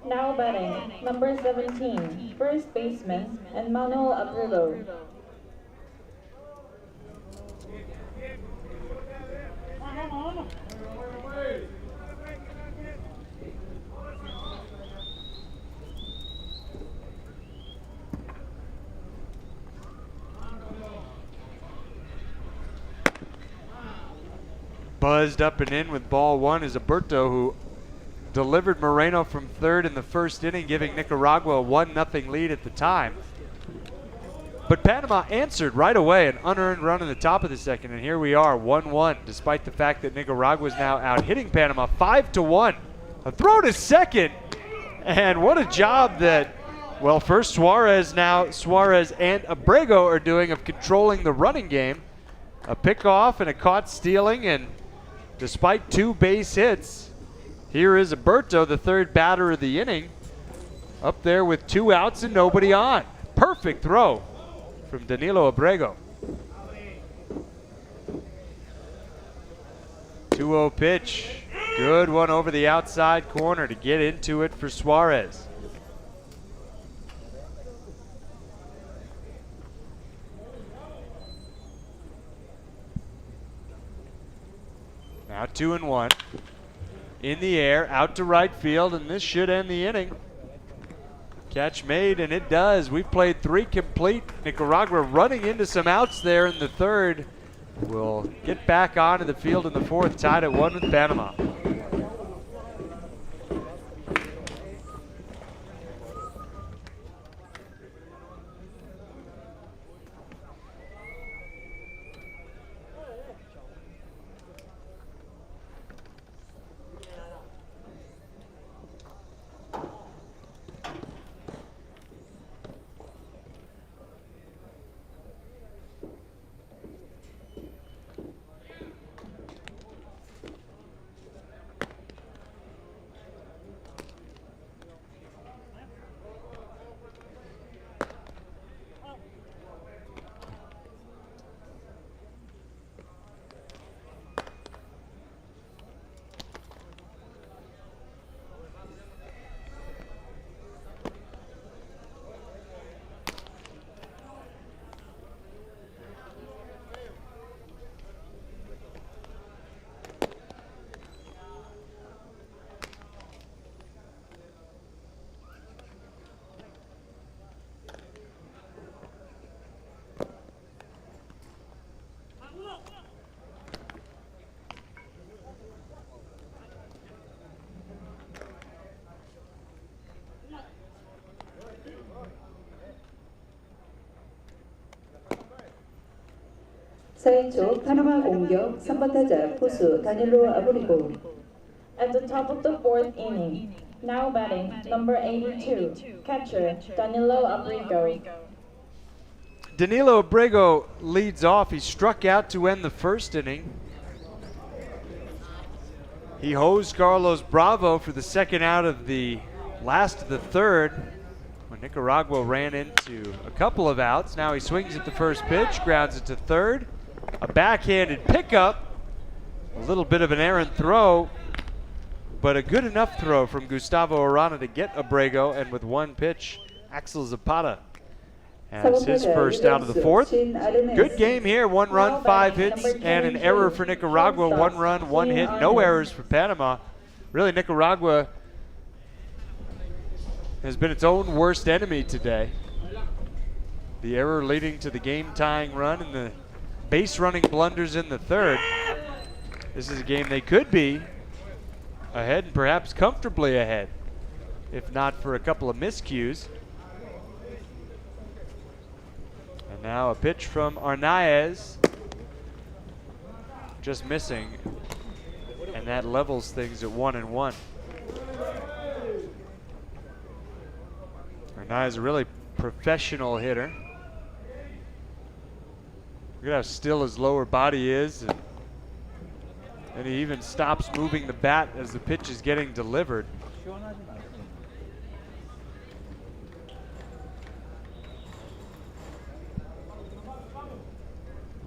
Now batting, number 17, first baseman, and Manuel Abreu. Buzzed up and in with ball 1 is Alberto, who delivered Moreno from third in the first inning, giving Nicaragua a 1-0 lead at the time. But Panama answered right away, an unearned run in the top of the second, and here we are, 1-1, despite the fact that Nicaragua is now out hitting Panama 5-1. A throw to second, and what a job that, well, first Suarez, now Suarez and Abrego are doing of controlling the running game. A pickoff and a caught stealing, and despite 2 base hits, here is Alberto, the third batter of the inning, up there with 2 outs and nobody on. Perfect throw from Danilo Abrego. 2-0 pitch. Good one over the outside corner to get into it for Suarez. Now 2-1. In the air, out to right field, and this should end the inning. Catch made, and it does. We've played 3 complete. Nicaragua running into some outs there in the third. Will get back onto the field in the fourth, tied at 1 with Panama. 사인초 파나마 공격 3번 타자 포수 다닐로 아브리고. At the top of the 4th inning, now batting, number 82, catcher, Danilo Abrego. Danilo Abrego leads off. He struck out to end the first inning. He hosed Carlos Bravo for the second out of the last of the third when Nicaragua ran into a couple of outs. Now he swings at the first pitch, grounds it to third. A backhanded pickup. A little bit of an errant throw, but a good enough throw from Gustavo Arana to get Abrego, and with one pitch, Axel Zapata has his first out of the fourth. Good game here, 1 run, 5 hits, and an error for Nicaragua. 1 run, 1 hit, no errors for Panama. Really, Nicaragua has been its own worst enemy today. The error leading to the game-tying run and the base-running blunders in the third. This is a game they could be ahead, and perhaps comfortably ahead, if not for a couple of miscues. And now a pitch from Hernandez, just missing, and that levels things at 1-1. Hernandez is a really professional hitter. Look at how still his lower body is, and he even stops moving the bat as the pitch is getting delivered.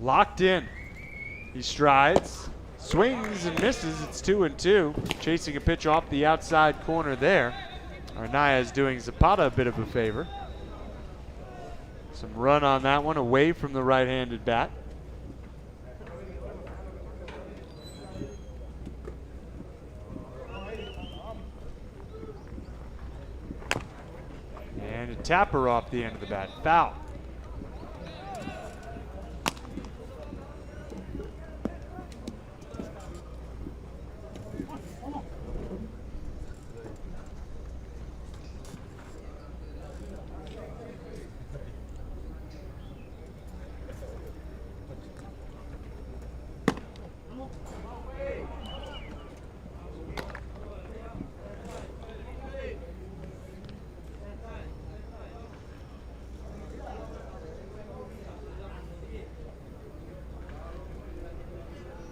Locked in. He strides, swings and misses. It's 2-2. Chasing a pitch off the outside corner there. Hernandez doing Zapata a bit of a favor. Some run on that one away from the right-handed bat. And a tapper off the end of the bat. Foul.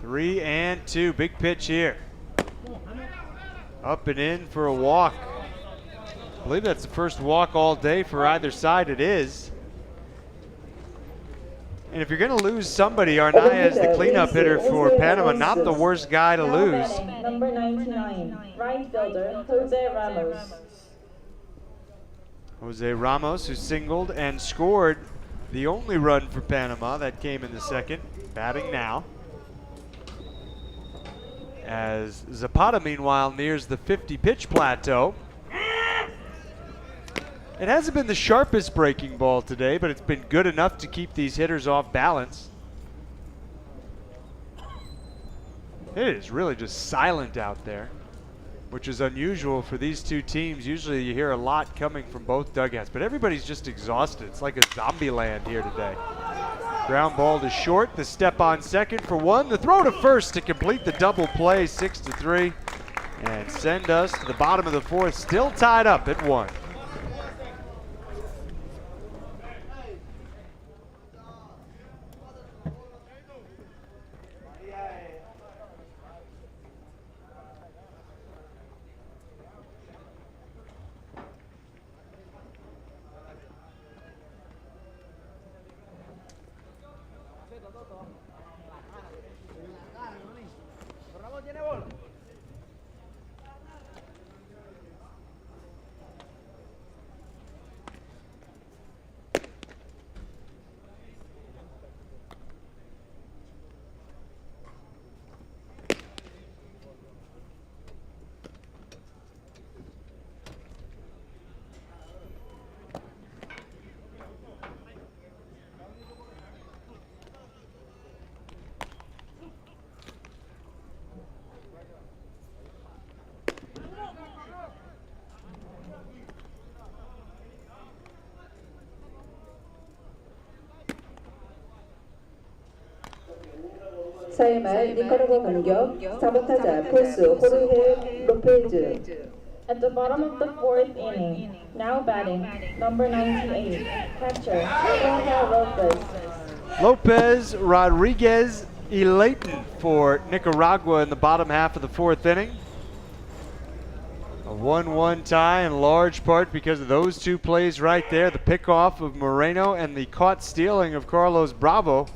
Three and two. Big pitch here. Up and in for a walk. I believe that's the first walk all day for either side. It is. And if you're going to lose somebody, Hernandez, the cleanup hitter for Panama, not the worst guy to lose. Number 99, right fielder, Jose Ramos. Jose Ramos, who singled and scored the only run for Panama. That came in the second. Batting now. As Zapata, meanwhile, nears the 50-pitch plateau. It hasn't been the sharpest breaking ball today, but it's been good enough to keep these hitters off balance. It is really just silent out there, which is unusual for these two teams. Usually you hear a lot coming from both dugouts, but everybody's just exhausted. It's like a zombie land here today. Ground ball to short, the step on second for one, the throw to first to complete the double play, 6-3, and send us to the bottom of the fourth, still tied up at 1. 사회말 니카라과 공격 4번 타자 포스 호르헤 로페즈. At the bottom of the fourth inning, now batting, number 98, catcher, Jorge Lopez. Lopez Rodriguez elating for Nicaragua in the bottom half of the fourth inning. A 1-1 tie in large part because of those two plays right there, the pickoff of Moreno and the caught stealing of Carlos Bravo.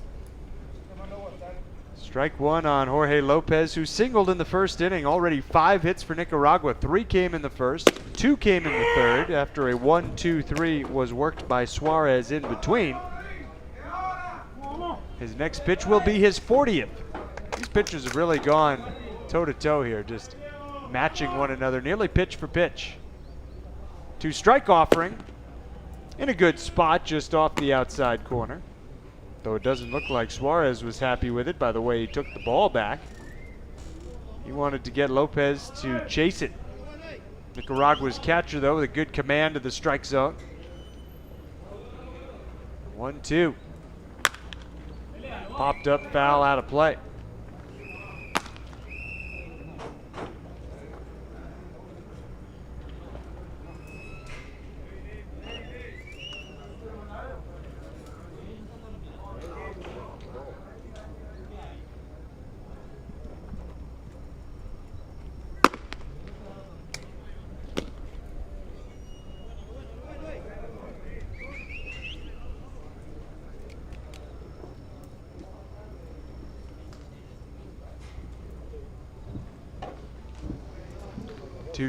Strike one on Jorge Lopez, who singled in the first inning. Already 5 hits for Nicaragua. 3 came in the first, 2 came in the third after a 1-2-3 was worked by Suarez in between. His next pitch will be his 40th. These pitchers have really gone toe-to-toe here, just matching one another, nearly pitch for pitch. 2-strike offering in a good spot just off the outside corner. Though it doesn't look like Suarez was happy with it by the way he took the ball back. He wanted to get Lopez to chase it. Nicaragua's catcher, though, with a good command of the strike zone. 1-2. Popped up, foul, out of play.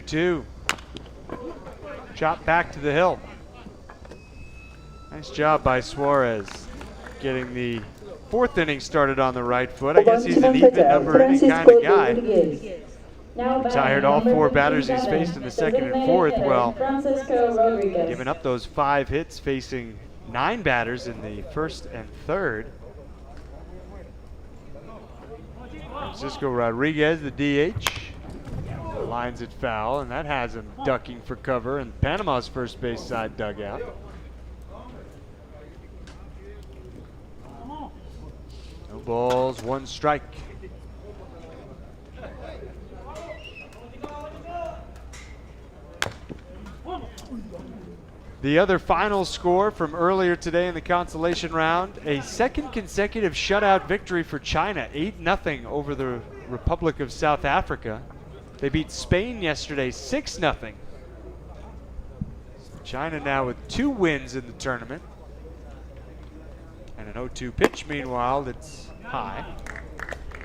Two. Chop back to the hill. Nice job by Suarez getting the fourth inning started on the right foot. I guess he's an even number inning kind of guy. Retired all 4 batters he's faced in the second and fourth. Well, giving up those 5 hits, facing 9 batters in the first and third. Francisco Rodriguez, the DH. Lines it foul, and that has him ducking for cover in Panama's first base side dugout. No balls, 1 strike. The other final score from earlier today in the consolation round, a second consecutive shutout victory for China, 8-0 over the Republic of South Africa. They beat Spain yesterday 6-0. China now with 2 wins in the tournament. And an 0-2 pitch, meanwhile, that's high.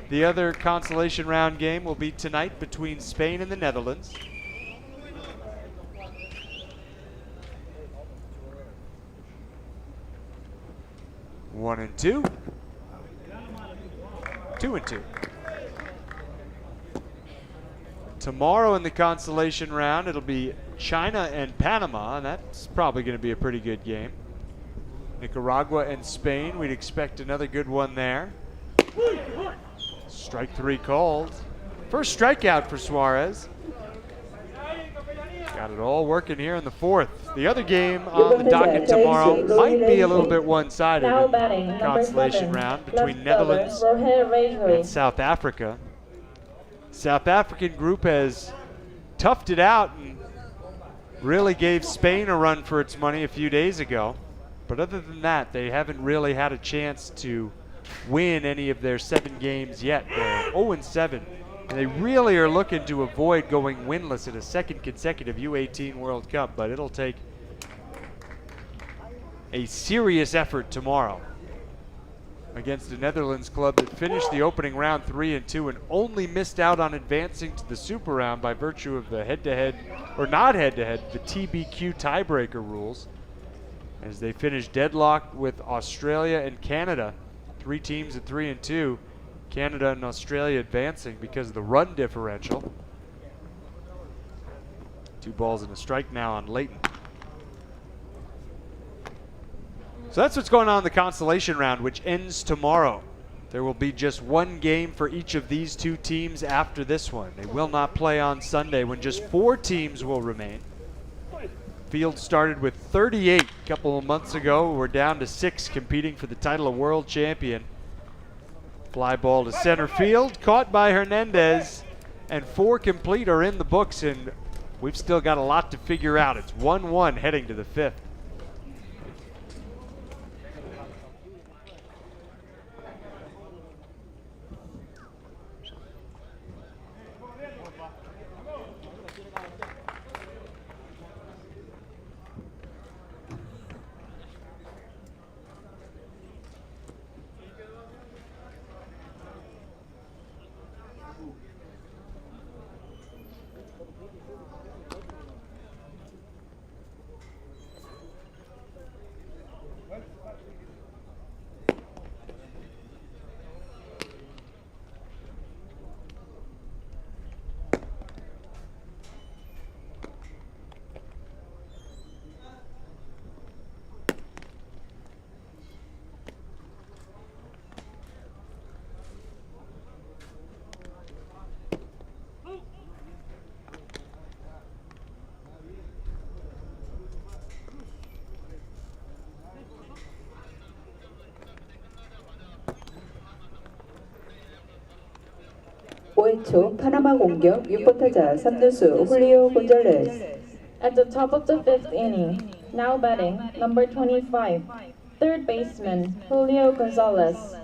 The other consolation round game will be tonight between Spain and the Netherlands. One and 2. 2-2. Tomorrow in the consolation round, it'll be China and Panama, and that's probably going to be a pretty good game. Nicaragua and Spain, we'd expect another good one there. Strike 3 called. First strikeout for Suarez. Got it all working here in the fourth. The other game on the docket tomorrow might be a little bit one-sided in the consolation round between Netherlands and South Africa. South African group has toughed it out and really gave Spain a run for its money a few days ago. But other than that, they haven't really had a chance to win any of their 7 games yet. They're 0-7, and they really are looking to avoid going winless in a second consecutive U-18 World Cup, but it'll take a serious effort tomorrow against the Netherlands club that finished the opening round 3-2 and only missed out on advancing to the super round by virtue of the head-to-head, or not head-to-head, the TBQ tiebreaker rules, as they finished deadlocked with Australia and Canada. 3 teams at 3-2. Canada and Australia advancing because of the run differential. 2 balls and a strike now on Leighton. So that's what's going on in the consolation round, which ends tomorrow. There will be just 1 game for each of these 2 teams after this one. They will not play on Sunday when just 4 teams will remain. Field started with 38 a couple of months ago. We're down to 6 competing for the title of world champion. Fly ball to center field, caught by Hernandez, and 4 complete are in the books, and we've still got a lot to figure out. It's 1-1 heading to the 5th. 5회 초 파나마 공격 6번 타자 3루수 훌리오 곤잘레스. At the top of the fifth inning, now batting number 25, third baseman Julio Gonzalez.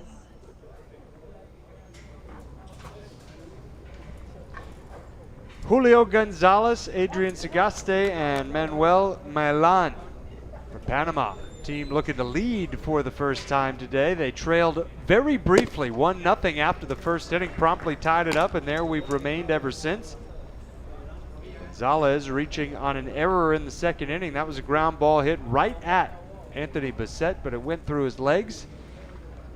Julio Gonzalez, Adrian Sagaste, and Manuel Milan for Panama. Team looking to lead for the first time today. They trailed very briefly, 1-0 after the first inning, promptly tied it up, and there we've remained ever since. Gonzalez reaching on an error in the second inning. That was a ground ball hit right at Anthony Bassett, but it went through his legs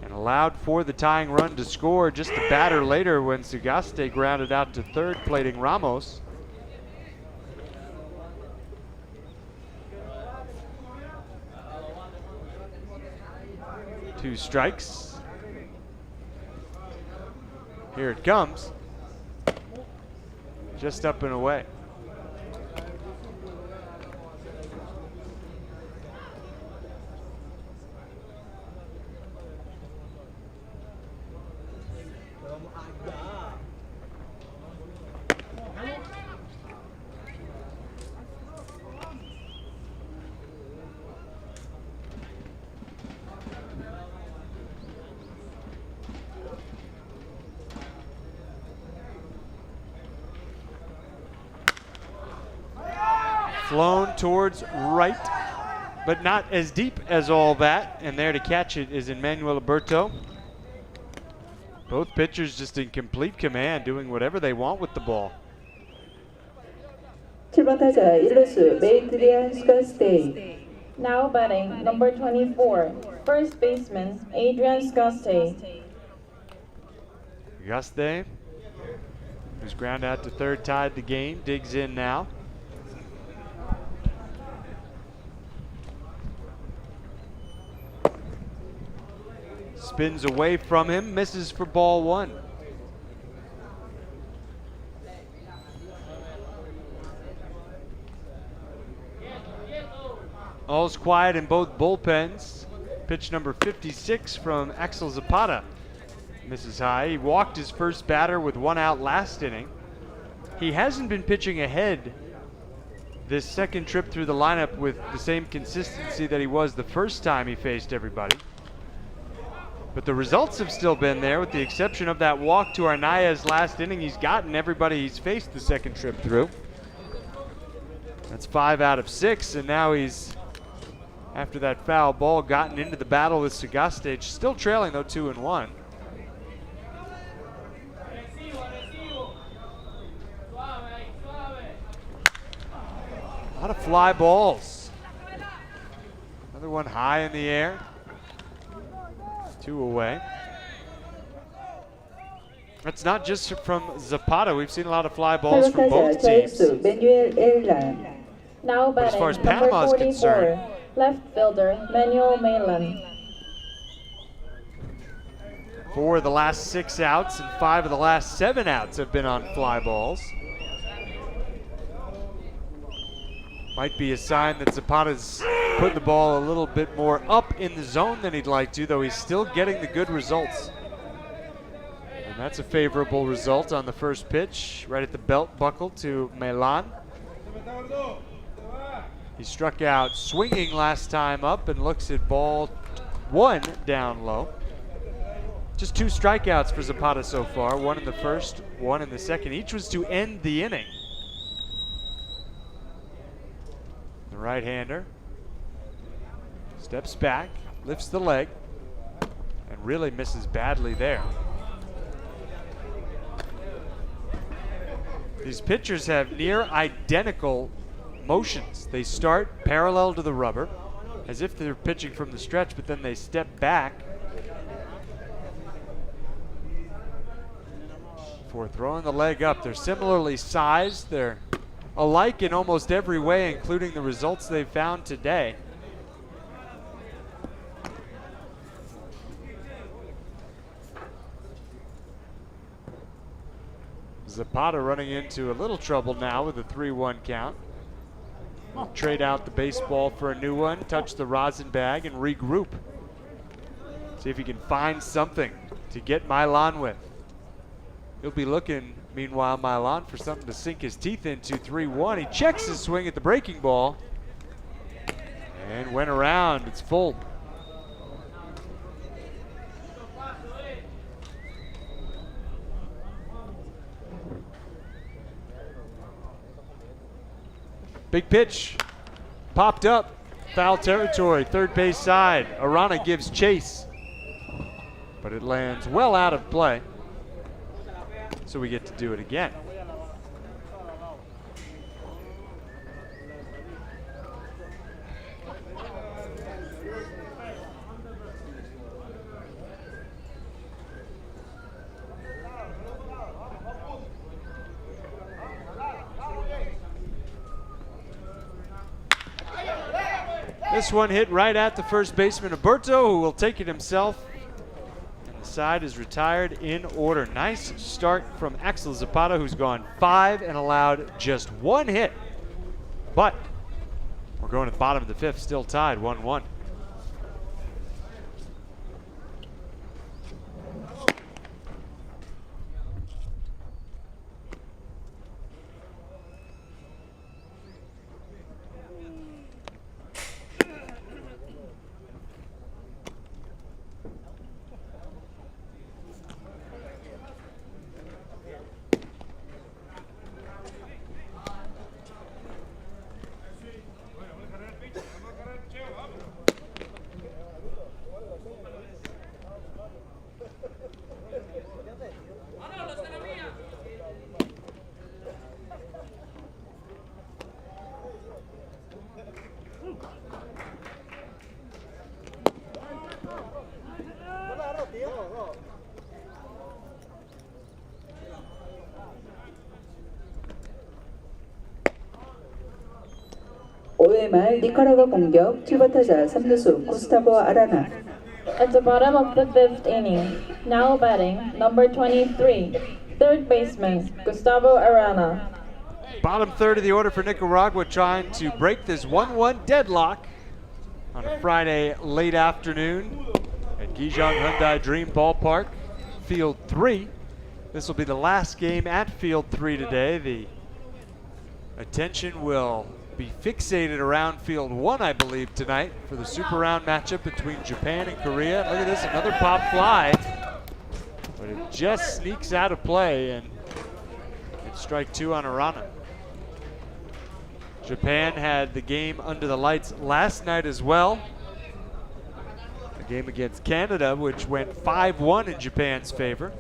and allowed for the tying run to score just a batter later when Sagaste grounded out to third, plating Ramos. Two strikes. Here it comes. Just up and away. Flown towards right, but not as deep as all that. And there to catch it is Emmanuel Alberto. Both pitchers just in complete command, doing whatever they want with the ball. 7번 타자 1루수 메이트리안 스카스테이. Now batting number 24, first baseman Adrian Sagaste. Sagaste, who's ground out to third, tied the game, digs in now. Spins away from him, misses for ball one. All's quiet in both bullpens. Pitch number 56 from Axel Zapata. Misses high. He walked his first batter with one out last inning. He hasn't been pitching ahead this second trip through the lineup with the same consistency that he was the first time he faced everybody. But the results have still been there, with the exception of that walk to Arnaiz last inning. He's gotten everybody he's faced the second trip through. That's 5 out of 6, and now he's, after that foul ball, gotten into the battle with Sagaste. Still trailing though, 2-1. A lot of fly balls. Another one high in the air. 2 away. That's not just from Zapata. We've seen a lot of fly balls 8번 from 타자 both teams. 좌익수 메뉴엘 엘란. Now But as far as batting number Panama is 44, concerned, left fielder Manuel Milan. 4 of the last 6 outs and 5 of the last 7 outs have been on fly balls. Might be a sign that Zapata's putting the ball a little bit more up in the zone than he'd like to, though he's still getting the good results. And that's a favorable result on the first pitch, right at the belt buckle to Milan. He struck out swinging last time up and looks at ball 1 down low. Just 2 strikeouts for Zapata so far, 1 in the first, 1 in the second. Each was to end the inning. The right-hander steps back, lifts the leg, and really misses badly there. These pitchers have near identical motions. They start parallel to the rubber, as if they're pitching from the stretch, but then they step back before throwing the leg up. They're similarly sized. They're alike in almost every way, including the results they've found today. Zapata running into a little trouble now with a 3-1 count. He'll trade out the baseball for a new one, touch the rosin bag, and regroup. See if he can find something to get Milan with. He'll be looking Meanwhile, Milan for something to sink his teeth into. 3-1. He checks his swing at the breaking ball and went around. It's full. Big pitch, popped up, foul territory, third base side. Arana gives chase, but it lands well out of play, so we get to do it again. This one hit right at the first baseman, Alberto, who will take it himself. And the side is retired in order. Nice start from Axel Zapata, who's gone 5 and allowed just 1 hit. But we're going to the bottom of the 5th, still tied 1-1. 말 니카라과 공격 7번 타자 3루수 구스타보 아라나. At the bottom of the 5th inning, now batting, number 23, third baseman, Gustavo Arana. Bottom third of the order for Nicaragua, trying to break this 1-1 deadlock on a Friday late afternoon at Gijang-Hyundai Dream Ballpark, Field 3. This will be the last game at Field 3 today. The attention will be fixated around Field 1, I believe, tonight for the Super Round matchup between Japan and Korea. Look at this, another pop fly, but it just sneaks out of play, and it's strike 2 on Arana. Japan had the game under the lights last night as well. A game against Canada, which went 5-1 in Japan's favor.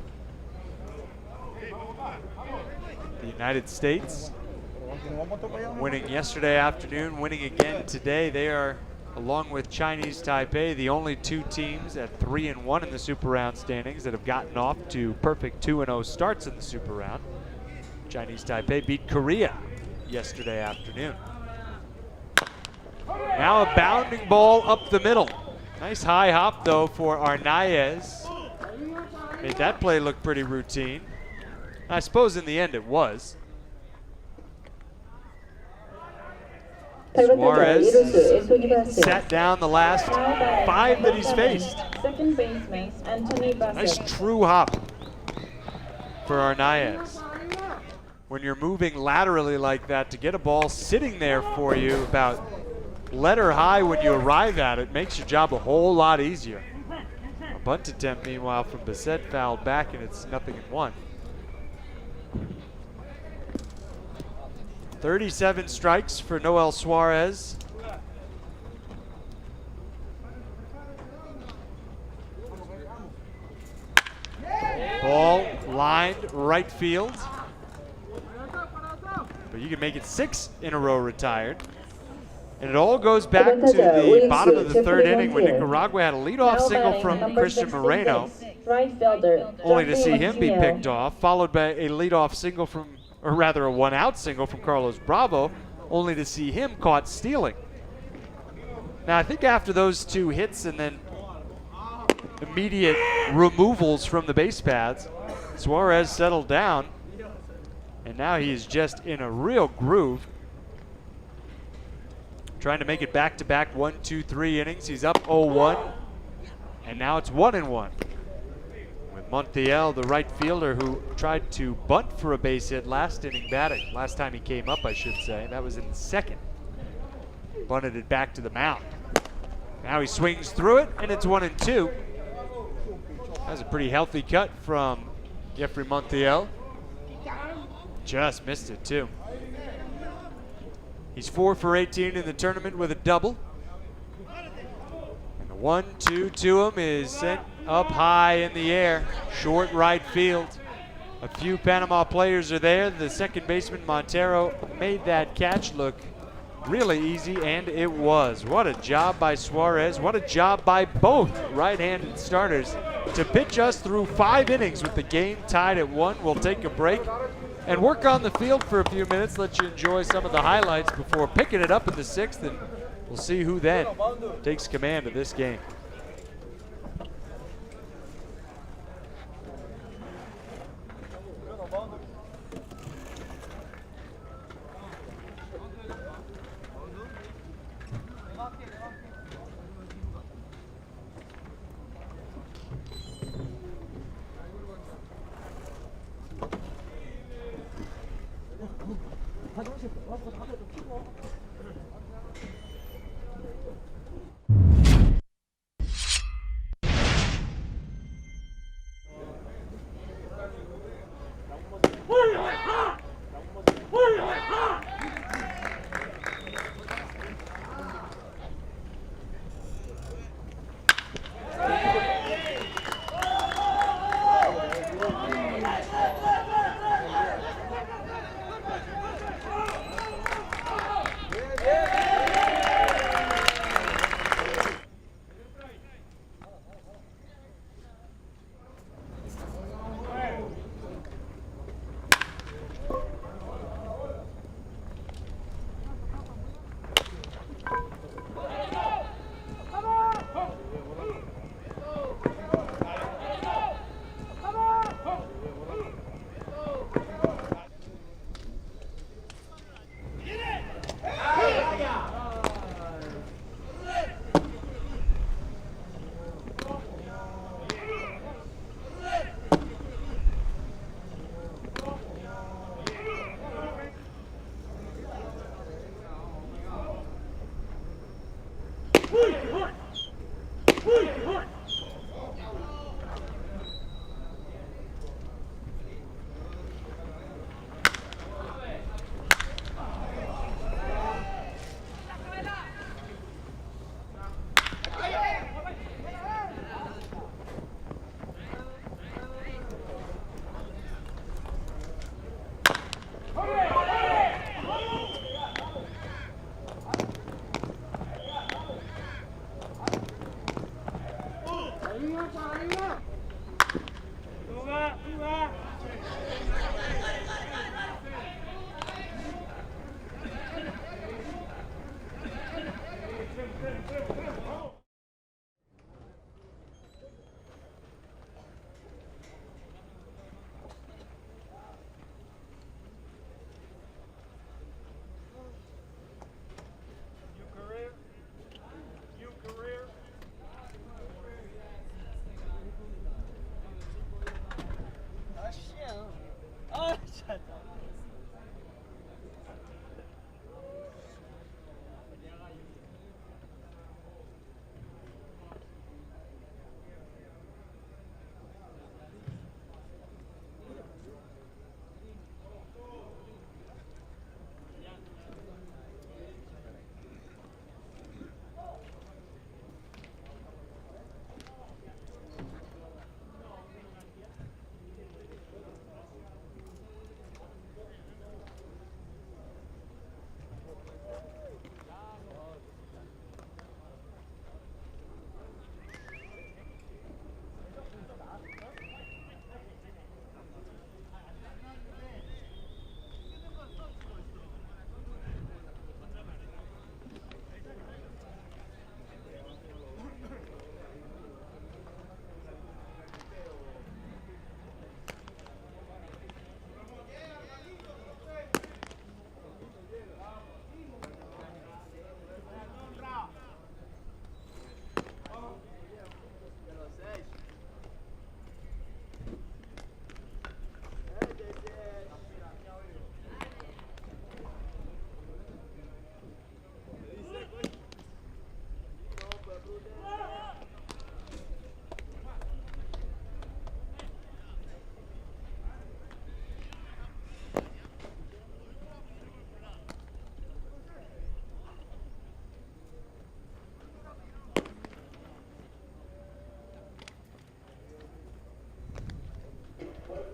The United States winning yesterday afternoon, winning again today. They are, along with Chinese Taipei, the only 2 teams at 3-1 in the Super Round standings that have gotten off to perfect 2-0 starts in the Super Round. Chinese Taipei beat Korea yesterday afternoon. Now a bounding ball up the middle. Nice high hop though for Hernandez. Made that play look pretty routine. I suppose in the end it was. Suarez sat down the last 5 that he's faced. Second baseman, Anthony Bassett. Nice true hop for Hernandez. When you're moving laterally like that, to get a ball sitting there for you about letter high when you arrive at it makes your job a whole lot easier. A bunt attempt, meanwhile, from Bassett fouled back, and it's 0-1. 37 strikes for Noel Suarez. Ball lined right field. But you can make it 6 in a row retired. And it all goes back to the bottom of the 3rd inning when Nicaragua had a leadoff single from Christian Moreno, right fielder, only to see him be picked off, followed by a leadoff single from, or rather a 1-out single from Carlos Bravo, only to see him caught stealing. Now I think after those 2 hits and then immediate removals from the base paths, Suarez settled down, and now he is just in a real groove, trying to make it back-to-back 1, 2, 3 innings. He's up 0-1, and now it's 1-1 with Montiel, the right fielder who tried to bunt for a base hit last inning batting. Last time he came up, I should say. That was in the second. Bunted it back to the mound. Now he swings through it, and it's 1-2. That's a pretty healthy cut from Jeffrey Montiel. Just missed it, too. He's 4 for 18 in the tournament with a double. And the 1-2 to him is sent up high in the air, short right field. A few Panama players are there. The second baseman, Montero, made that catch look really easy, and it was. What a job by Suarez. What a job by both right-handed starters to pitch us through 5 innings with the game tied at 1. We'll take a break and work on the field for a few minutes, let you enjoy some of the highlights before picking it up in the 6th, and we'll see who then takes command of this game.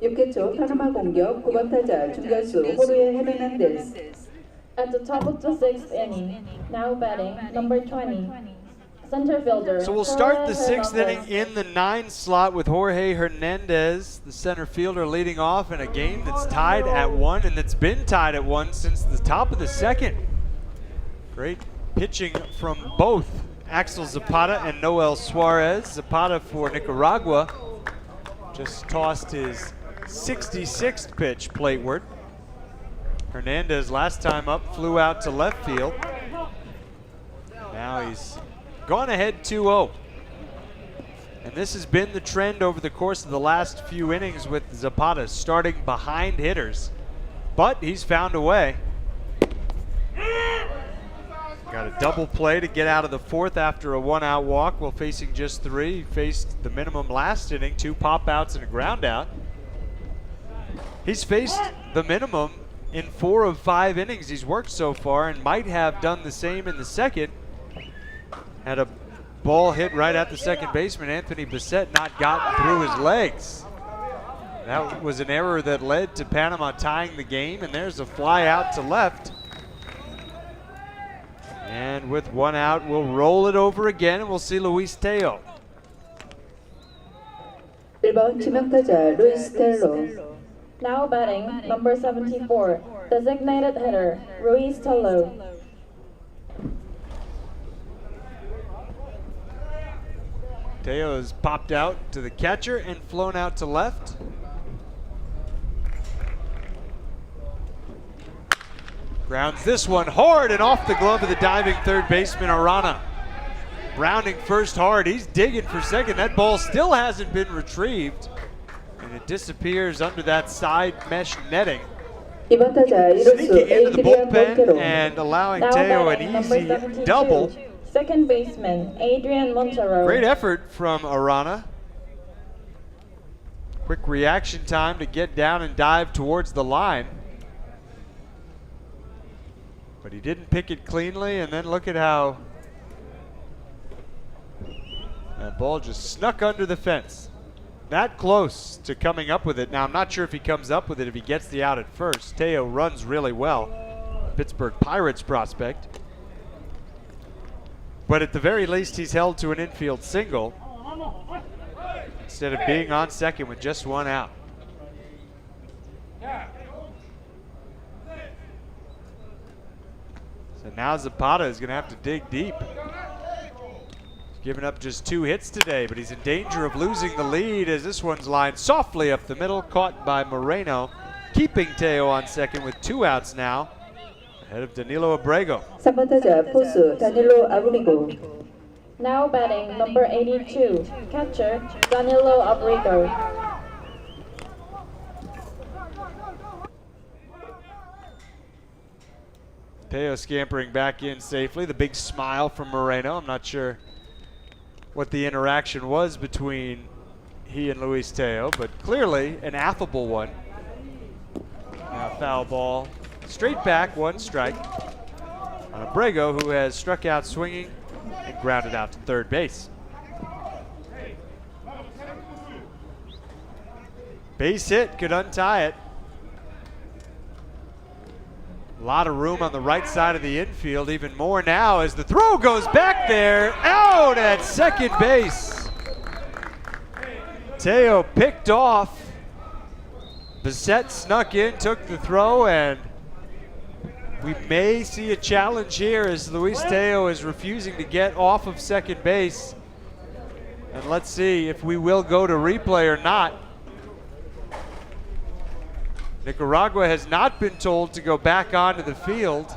6회 초 파나마 공격 9번 타자 중견수 호르헤 헤르난데스. At the top of the 6th inning, now batting number 20, center fielder. So we'll start the Jorge 6th Lopez. inning in the 9 slot with Jorge Hernandez, the center fielder, leading off in a game that's tied at 1 and that's been tied at 1 since the top of the 2nd. Great pitching from both Axel Zapata and Noel Suarez. Zapata for Nicaragua just tossed his 66th pitch plateward. Hernandez last time up flew out to left field. Now he's gone ahead 2-0. And this has been the trend over the course of the last few innings with Zapata starting behind hitters. But he's found a way. Got a double play to get out of the 4th after a 1-out walk while facing just 3. He faced the minimum last inning, 2 pop-outs and a ground out. He's faced the minimum in 4 of 5 innings he's worked so far and might have done the same in the 2nd. Had a ball hit right at the second baseman, Anthony Bissett, not gotten through his legs. That was an error that led to Panama tying the game, and there's a fly out to left. And with 1 out, we'll roll it over again, and we'll see Luis Teo. 1번 지명타자 루이스 텔로. Now batting number 74, designated hitter Ruiz Tello. Teo has popped out to the catcher and flown out to left. Grounds this one hard and off the glove of the diving third baseman Arana. Rounding first hard, he's digging for second. That ball still hasn't been retrieved, and it disappears under that side mesh netting. 2번 타자 이루수 Sneaking into the 에이드리안 bullpen 몬테로. and allowing Now Teo an batting number easy 72, double. second baseman Adrienne Montero. Great effort from Arana. Quick reaction time to get down and dive towards the line. But he didn't pick it cleanly, and then look at how that ball just snuck under the fence. That close to coming up with it. Now, I'm not sure if he comes up with it if he gets the out at first. Teo runs really well. Pittsburgh Pirates prospect. But at the very least, he's held to an infield single instead of being on second with just 1 out. So now Zapata is going to have to dig deep. He's given up just 2 hits today, but he's in danger of losing the lead as this one's lined softly up the middle, caught by Moreno, keeping Teo on second with 2 outs now, ahead of Danilo Abrego. 3번 타자 포수 다닐로 아브리고. Now batting number 82, catcher Danilo Abrego. Teo scampering back in safely. The big smile from Moreno. I'm not sure what the interaction was between he and Luis Teo, but clearly an affable one. Now foul ball. Straight back, 1 strike on Abrego, who has struck out swinging and grounded out to third base. Base hit could untie it. A lot of room on the right side of the infield, even more now as the throw goes back there, out at second base. Teo picked off. Bissett snuck in, took the throw, and we may see a challenge here as Luis Teo is refusing to get off of second base. And let's see if we will go to replay or not. Nicaragua has not been told to go back onto the field.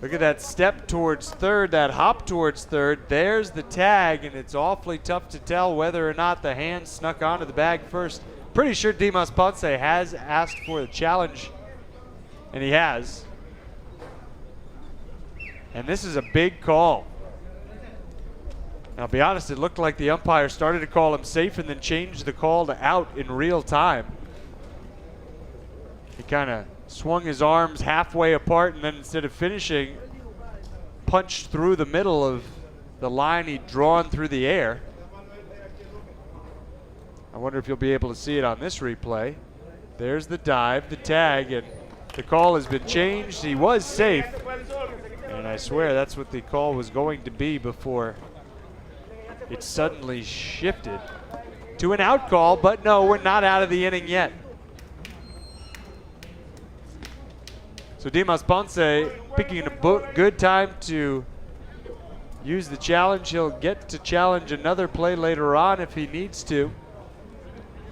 Look at that step towards third, that hop towards third. There's the tag, and it's awfully tough to tell whether or not the hand snuck onto the bag first. Pretty sure Dimas Ponce has asked for the challenge, and he has. And this is a big call. Now, I'll be honest, it looked like the umpire started to call him safe and then changed the call to out in real time. He kind of swung his arms halfway apart and then instead of finishing, punched through the middle of the line he'd drawn through the air. I wonder if you'll be able to see it on this replay. There's the dive, the tag, and the call has been changed. He was safe, and I swear that's what the call was going to be before it suddenly shifted to an out call, but no, we're not out of the inning yet. So Dimas Ponce picking a good time to use the challenge. He'll get to challenge another play later on if he needs to.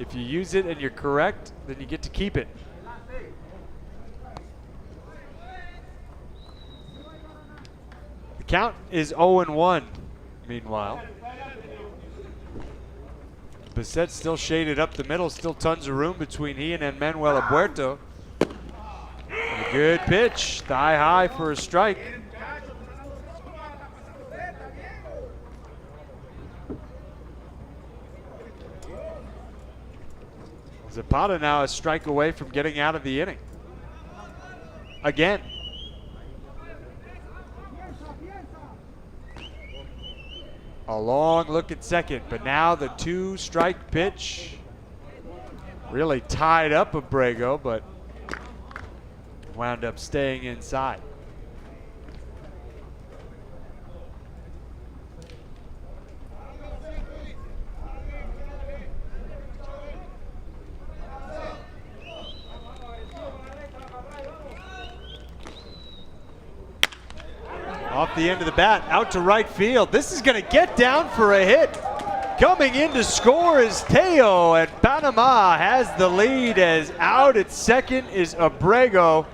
If you use it and you're correct, then you get to keep it. The count is 0-1, meanwhile. Bissett still shaded up the middle, still tons of room between he and Manuel Abuerto. And a good pitch, thigh high for a strike. Zapata now a strike away from getting out of the inning. Again. A long look at second, but now the 2-strike pitch really tied up Abrego, but wound up staying inside. Off the end of the bat, out to right field. This is going to get down for a hit. Coming in to score is Teo, and Panama has the lead as out at second is Abrego.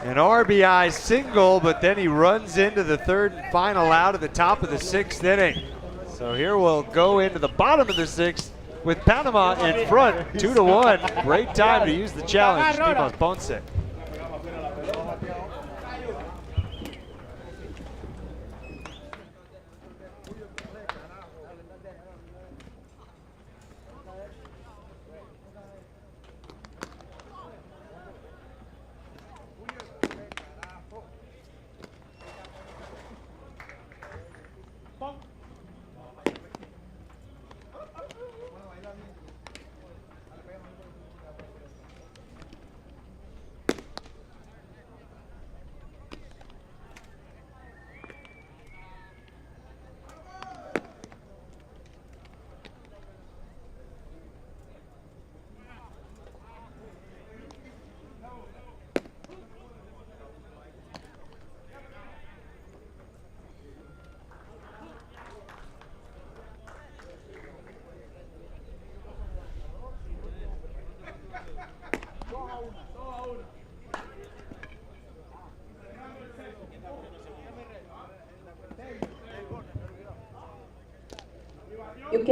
An RBI single, but then he runs into the third and final out at the top of the 6th inning. So here we'll go into the bottom of the 6th with Panama in front, 2-1. Great time to use the challenge, Dimas Ponce.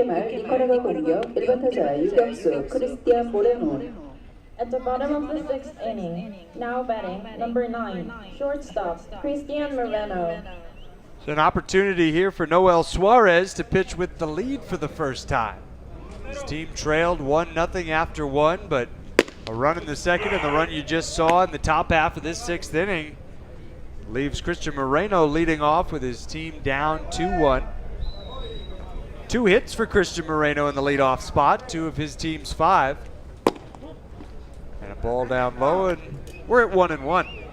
말 니카라과 공격 1번 타자 유격수 크리스티안 모레노. At the bottom of the 6th inning, now batting number 9, shortstop Christian Moreno. So an opportunity here for Noel Suarez to pitch with the lead for the first time. His team trailed 1-0 after 1, but a run in the second and the run you just saw in the top half of this 6th inning leaves Christian Moreno leading off with his team down 2-1. 2 hits for Christian Moreno in the leadoff spot, 2 of his team's 5. And a ball down low, and we're at 1-1.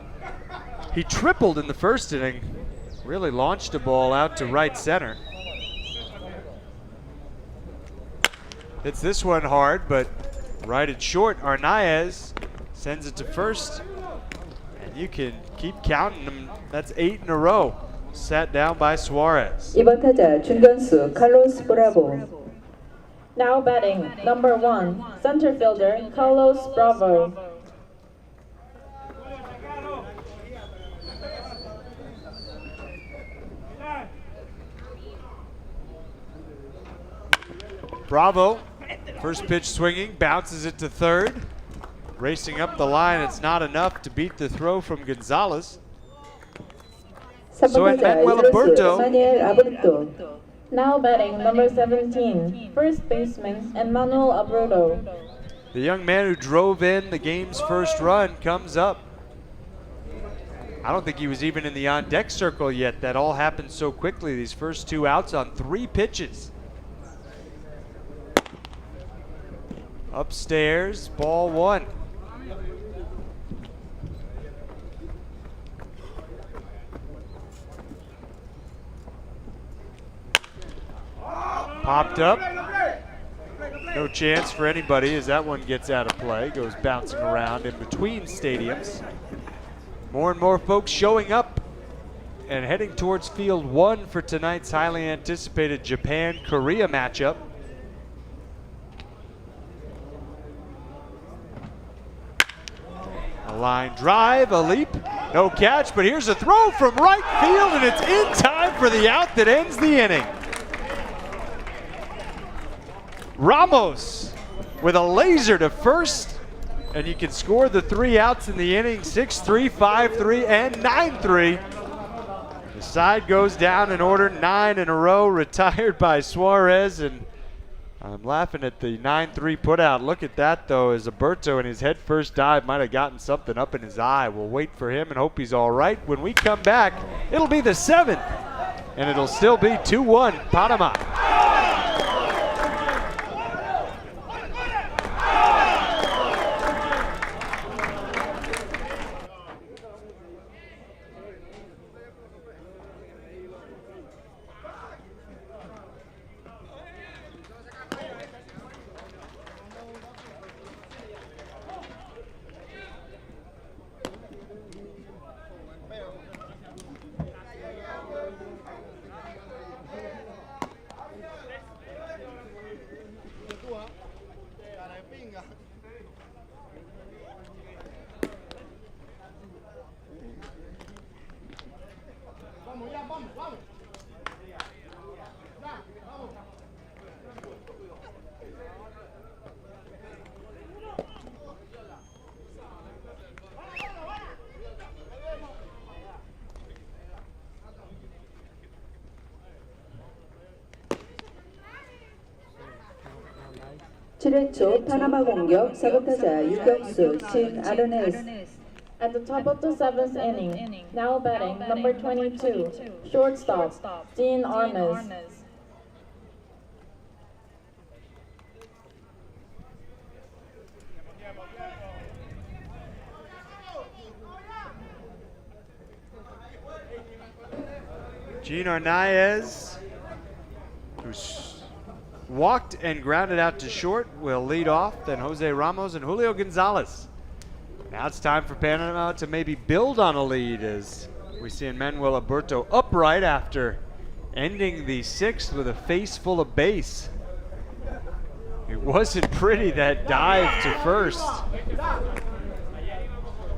He tripled in the first inning, really launched a ball out to right center. Hits this one hard, but righted short. Arnaez sends it to first, and you can keep counting them. That's 8 in a row. Sat down by Suarez. 2번 타자 중견수 칼로스 브라보. Now batting number 1, center fielder Carlos Bravo. Bravo, first pitch swinging, bounces it to third. Racing up the line, it's not enough to beat the throw from Gonzalez. 3번 So at 타자 Manuel 유격수 마니엘 아브르토. Now batting number 17, first baseman Emmanuel Abreu. The young man who drove in the game's first run comes up. I don't think he was even in the on-deck circle yet. That all happened so quickly. These first 2 outs on 3 pitches. Upstairs, ball one. Popped up. No chance for anybody as that one gets out of play. Goes bouncing around in between stadiums. More and more folks showing up and heading towards field one for tonight's highly anticipated Japan-Korea matchup. A line drive, a leap, no catch, but here's a throw from right field and it's in time for the out that ends the inning. Ramos with a laser to first, and you can score the 3 outs in the inning, 6-3, 5-3, and 9-3. The side goes down in order, 9 in a row, retired by Suarez, and I'm laughing at the 9-3 putout. Look at that, though, as Alberto in his head first dive might have gotten something up in his eye. We'll wait for him and hope he's all right. When we come back, it'll be the 7th, and it'll still be 2-1 Panama. 초 파나마 공격 사고타자 유격수 신 아르네스. At the top of the 7th inning, now batting number 22, shortstop, Dean Arnes. Gene Hernandez, who's walked and grounded out to short, will lead off. Then Jose Ramos and Julio Gonzalez. Now it's time for Panama to maybe build on a lead as we see Manuel Alberto upright after ending the 6th with a face full of base. It wasn't pretty, that dive to first.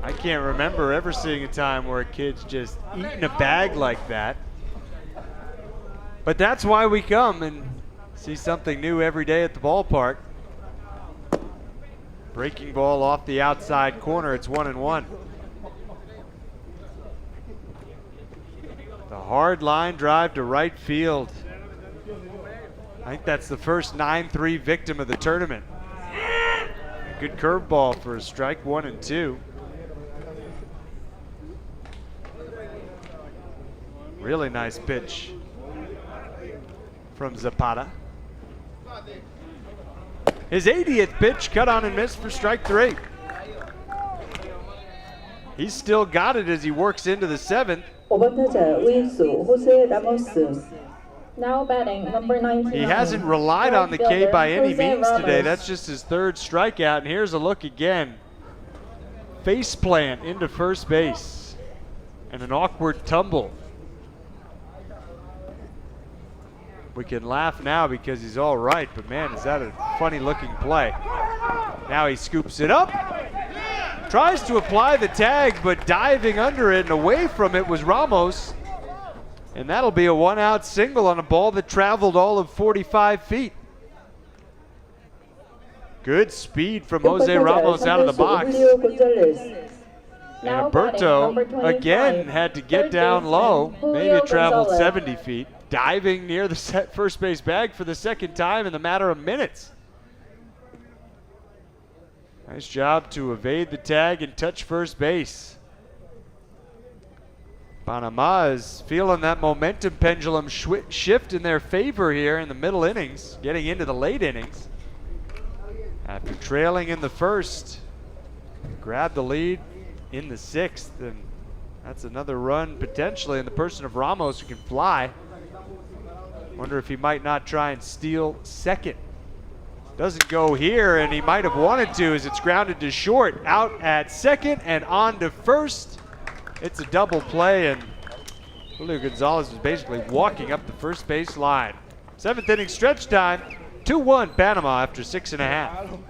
I can't remember ever seeing a time where a kid's just eating a bag like that. But that's why we come and see something new every day at the ballpark. Breaking ball off the outside corner. It's 1-1. The hard line drive to right field. I think that's the first 9-3 victim of the tournament. A good curveball for a strike 1 and 2. Really nice pitch from Zapata. His 80th pitch, cut on and missed for strike 3. He's still got it as he works into the 7th. 5번 타자 우익수 호세 라모스. Now batting number 99. He hasn't relied on the K by any means today. That's just his 3rd strikeout, and here's a look again. Face plant into first base and an awkward tumble. We can laugh now because he's all right, but man, is that a funny looking play. Now he scoops it up, tries to apply the tag, but diving under it and away from it was Ramos. And that'll be a 1-out single on a ball that traveled all of 45 feet. Good speed from Jose Ramos out of the box. And Alberto again had to get down low. Maybe it traveled 70 feet. Diving near the first base bag for the 2nd time in the matter of minutes. Nice job to evade the tag and touch first base. Panama is feeling that momentum pendulum shift in their favor here in the middle innings, getting into the late innings. After trailing in the first, grabbed the lead in the sixth, and that's another run potentially in the person of Ramos, who can fly. Wonder if he might not try and steal second. Doesn't go here, and he might have wanted to, as it's grounded to short. Out at second and on to first. It's a double play, and Julio Gonzalez was basically walking up the first base line. Seventh inning stretch time, 2-1 Panama after 6.5.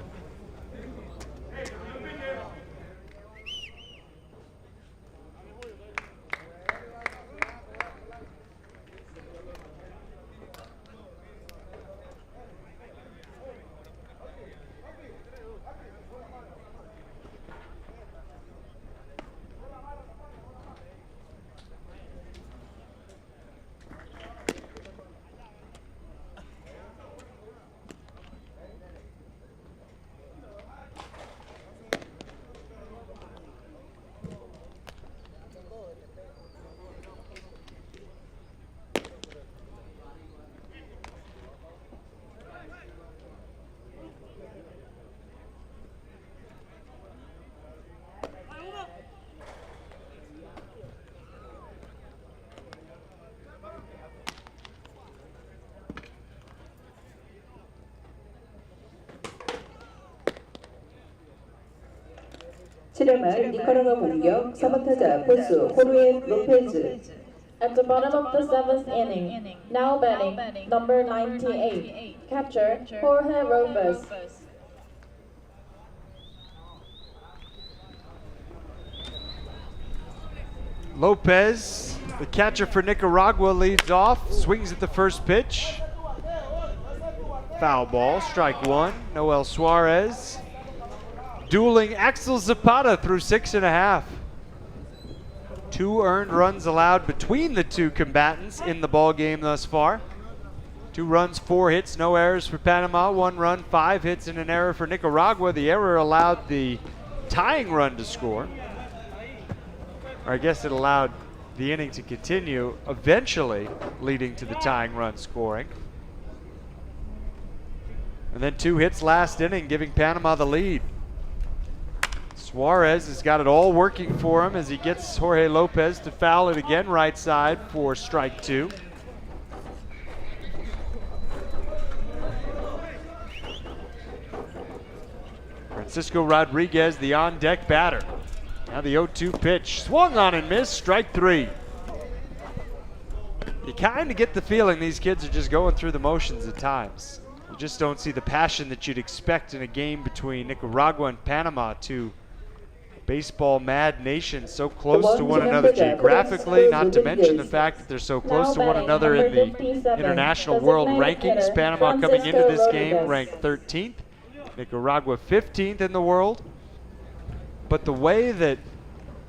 실험할 니카라과 공격 3번 타자 포수 호르헤 로페즈. At the bottom of the seventh inning, now batting number 98, catcher Jorge Lopez. Lopez, the catcher for Nicaragua, leads off, swings at the first pitch. Foul ball, strike one. Noel Suarez dueling Axel Zapata through 6.5. 2 earned runs allowed between the two combatants in the ball game thus far. 2 runs, 4 hits, no errors for Panama. 1 run, 5 hits, and an error for Nicaragua. The error allowed the tying run to score. Or I guess it allowed the inning to continue, eventually leading to the tying run scoring. And then 2 hits last inning, giving Panama the lead. Suarez has got it all working for him as he gets Jorge Lopez to foul it again right side for strike 2. Francisco Rodriguez, the on-deck batter. Now the 0-2 pitch, swung on and missed, strike 3. You kind of get the feeling these kids are just going through the motions at times. You just don't see the passion that you'd expect in a game between Nicaragua and Panama, two baseball mad nations so close to one another geographically, not to mention the fact that they're so close to one another in the international world rankings. Panama coming into this game ranked 13th, Nicaragua 15th in the world. But the way that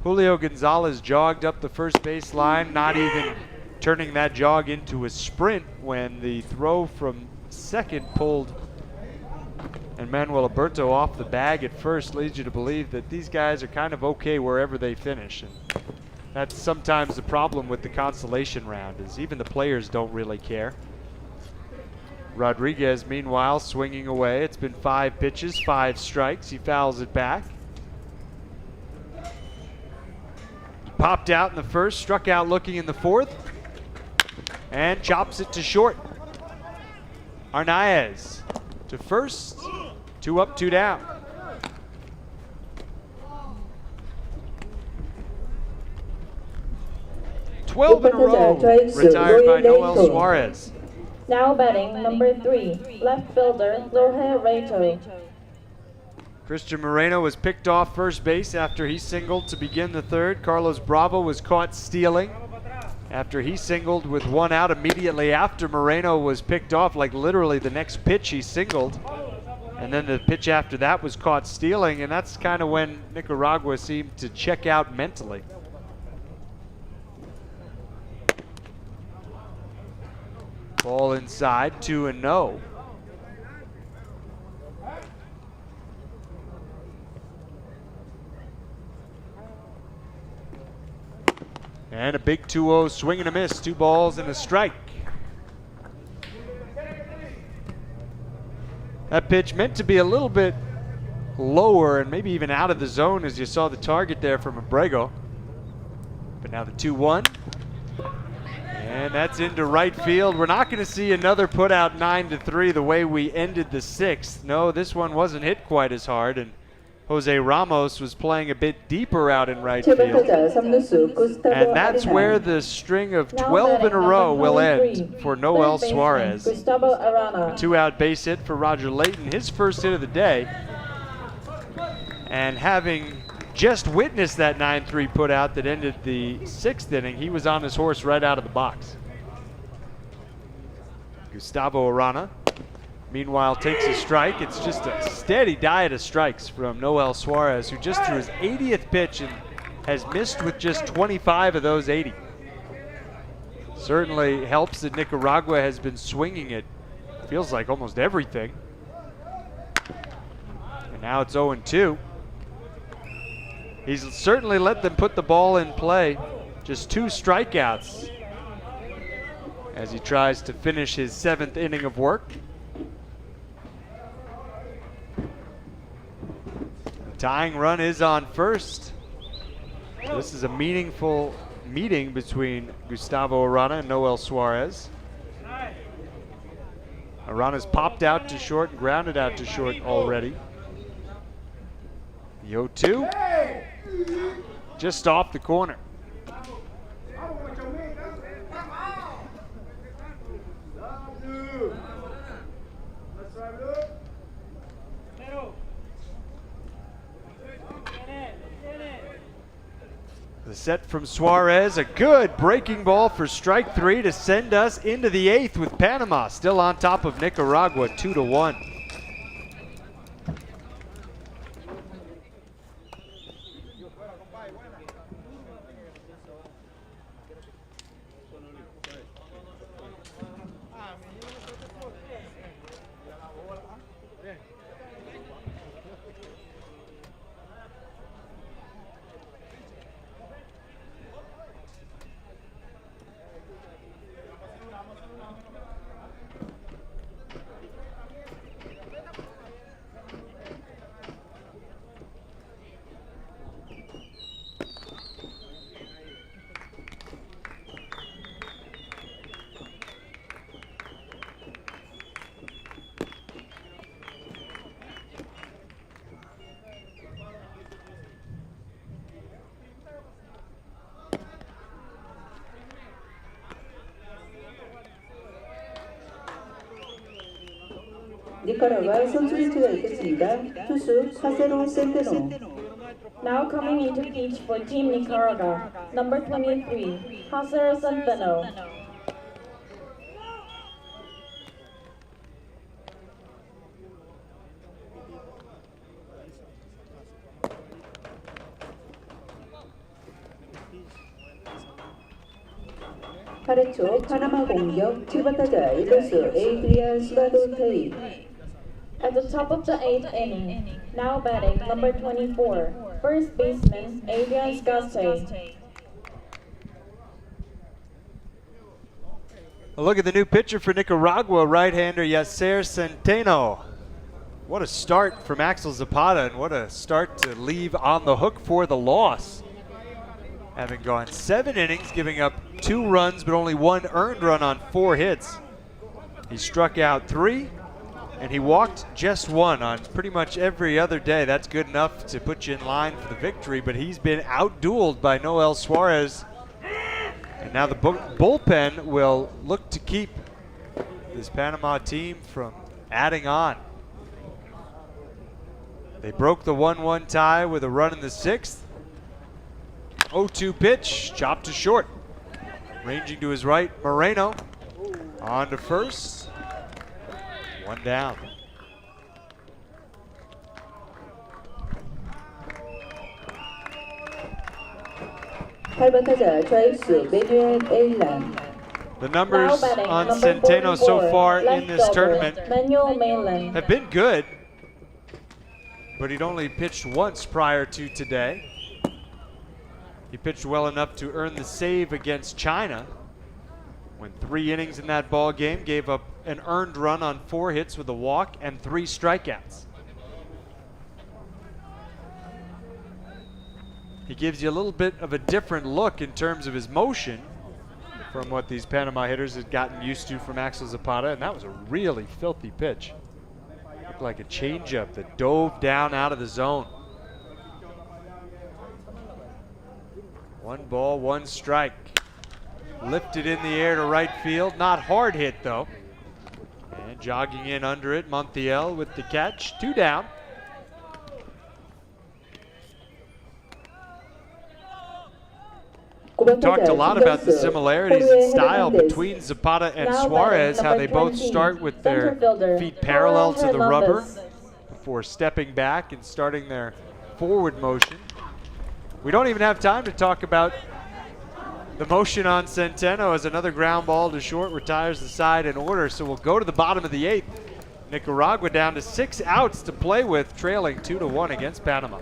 Julio Gonzalez jogged up the first base line, not even turning that jog into a sprint when the throw from second pulled and Manuel Alberto off the bag at first, leads you to believe that these guys are kind of okay wherever they finish. And that's sometimes the problem with the consolation round, is even the players don't really care. Rodriguez, meanwhile, swinging away. It's been 5 pitches, 5 strikes. He fouls it back. He popped out in the first, struck out looking in the fourth, and chops it to short. Hernandez to first. 2 up, 2 down. "12 in a row, retired by Noel Suarez." Now batting number 3, left fielder Jorge Lopez. Christian Moreno was picked off first base after he singled to begin the third. Carlos Bravo was caught stealing after he singled with 1 out immediately after Moreno was picked off, like literally the next pitch he singled. And then the pitch after that was caught stealing, and that's kind of when Nicaragua seemed to check out mentally. Ball inside, 2-0. And a big 2-0 swing and a miss, 2 balls and a strike. That pitch meant to be a little bit lower and maybe even out of the zone as you saw the target there from Abrego. But now the 2-1. And that's into right field. We're not going to see another put out 9-3 the way we ended the 6th. No, this one wasn't hit quite as hard, and Jose Ramos was playing a bit deeper out in right field. And that's where the string of 12 in a row will end for Noel Suarez. A 2-out base hit for Roger Layton, his first hit of the day. And having just witnessed that 9-3 put out that ended the 6th inning, he was on his horse right out of the box. Gustavo Arana, meanwhile, takes a strike. It's just a steady diet of strikes from Noel Suarez, who just threw his 80th pitch and has missed with just 25 of those 80. Certainly helps that Nicaragua has been swinging it, feels like almost everything. And now it's 0-2. He's certainly let them put the ball in play. Just 2 strikeouts as he tries to finish his 7th inning of work. The tying run is on first. This is a meaningful meeting between Gustavo Arana and Noel Suarez. Arana's popped out to short and grounded out to short already. The 0-2. Just off the corner. The set from Suarez, a good breaking ball for strike 3 to send us into the 8th with Panama still on top of Nicaragua 2-1. 니카라과 선수 위치가 있겠습니다. 투수 카세로 센테노. Now coming into pitch for Team Nicaragua, number 23, Jose Centeno. 팔회 초 파나마 공격 7번 타자 1루수 에이드리안 시바도테이. At the top of the 8th inning, now batting number 24, first baseman Adrienne Montero. A look at the new pitcher for Nicaragua, right-hander Yasser Centeno. What a start from Axel Zapata, and what a start to leave on the hook for the loss. Having gone 7 innings, giving up 2 runs, but only 1 earned run on 4 hits. He struck out 3, and he walked just 1 on pretty much every other day. That's good enough to put you in line for the victory, but he's been out-dueled by Noel Suarez. And now the bullpen will look to keep this Panama team from adding on. They broke the 1-1 tie with a run in the 6th. 0-2 pitch, chopped to short. Ranging to his right, Moreno. On to first. 1 down. 팔번 타자 좌익수 매뉴엘 에일란. The numbers on Centeno so far in this tournament have been good, but he'd only pitched once prior to today. He pitched well enough to earn the save against China. Went 3 innings in that ball game, gave up an earned run on 4 hits with a walk and 3 strikeouts. He gives you a little bit of a different look in terms of his motion from what these Panama hitters had gotten used to from Axel Zapata, and that was a really filthy pitch. Looked like a changeup that dove down out of the zone. 1 ball, 1 strike. Lifted in the air to right field, not hard hit though. And jogging in under it, Montiel with the catch, 2 down. Talked a lot about the similarities in style between Zapata and Suarez, how they both start with their feet parallel to the rubber before stepping back and starting their forward motion. We don't even have time to talk about the motion on Centeno as another ground ball to short retires the side in order, so we'll go to the bottom of the 8th. Nicaragua down to 6 outs to play with, trailing 2-1 against Panama.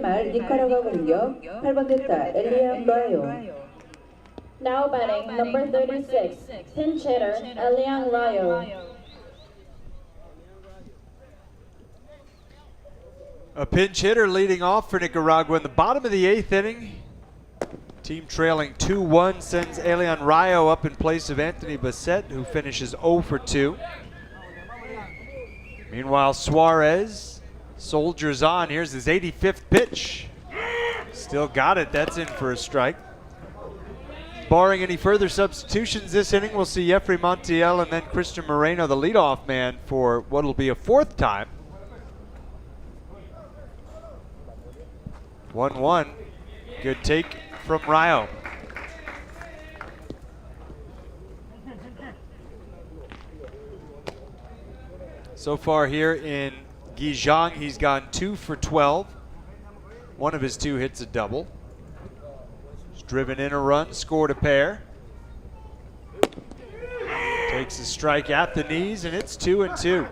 말 니카라과 공격 8번 대타 엘리안 라요. Now batting number 36, pinch hitter Elian Rayo. A pinch hitter leading off for Nicaragua in the bottom of the 8th inning. Team trailing 2-1 sends Elian Rayo up in place of Anthony Bassett, who finishes 0 for 2. Meanwhile, Suarez soldiers on. Here's his 85th pitch. Still got it. That's in for a strike. Barring any further substitutions this inning, we'll see Jeffrey Montiel and then Christian Moreno, the leadoff man, for what will be a 4th time. 1-1. Good take from Rayo. So far here in Gijang, he's gone 2 for 12. One of his 2 hits a double. He's driven in a run, scored a pair. Takes a strike at the knees, and it's 2-2.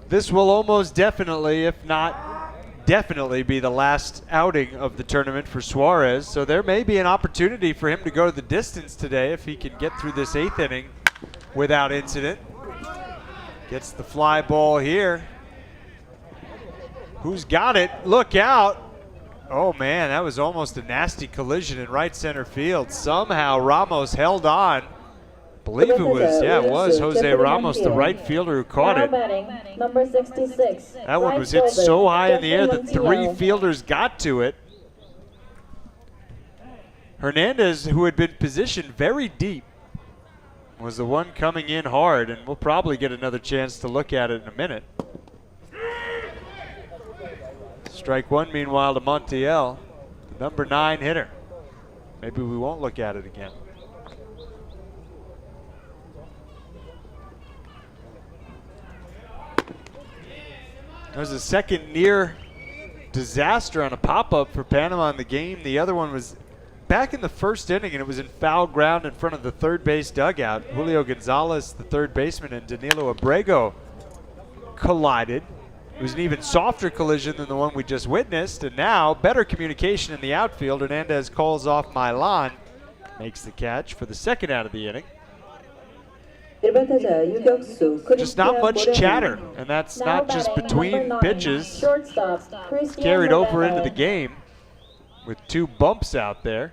This will almost definitely, if not definitely, be the last outing of the tournament for Suarez. So there may be an opportunity for him to go the distance today if he can get through this 8th inning without incident. Gets the fly ball here. Who's got it? Look out. Oh man, that was almost a nasty collision in right center field. Somehow Ramos held on. Believe it was Jose Ramos, the right fielder, who caught it. Batting number 66. That one was hit so high in the air that 3 fielders got to it. Hernandez, who had been positioned very deep, was the one coming in hard, and we'll probably get another chance to look at it in a minute. Strike 1, meanwhile, to Montiel, number 9 hitter. Maybe we won't look at it again. There's a second near disaster on a pop-up for Panama in the game. The other one was back in the 1st inning, and it was in foul ground in front of the third base dugout. Julio Gonzalez, the third baseman, and Danilo Abrego collided. It was an even softer collision than the one we just witnessed, and now better communication in the outfield. Hernandez calls off Milan, makes the catch for the 2nd out of the inning. Just not much chatter, and that's not just between pitches. It's carried over into the game. with 2 bumps out there.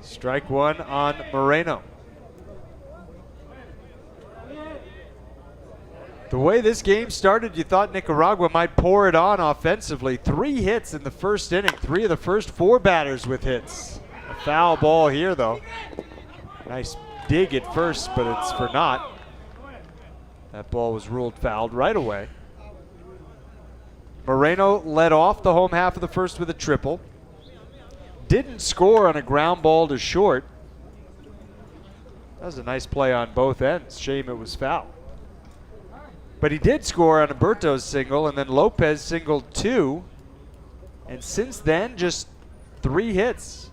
Strike 1 on Moreno. The way this game started, you thought Nicaragua might pour it on offensively. 3 hits in the first inning, 3 of the first 4 batters with hits. A foul ball here, though. Nice dig at first, but it's for naught. That ball was ruled fouled right away. Moreno led off the home half of the first with a triple. Didn't score on a ground ball to short. That was a nice play on both ends. Shame it was foul. But he did score on Alberto's single, and then Lopez singled 2. And since then, just 3 hits.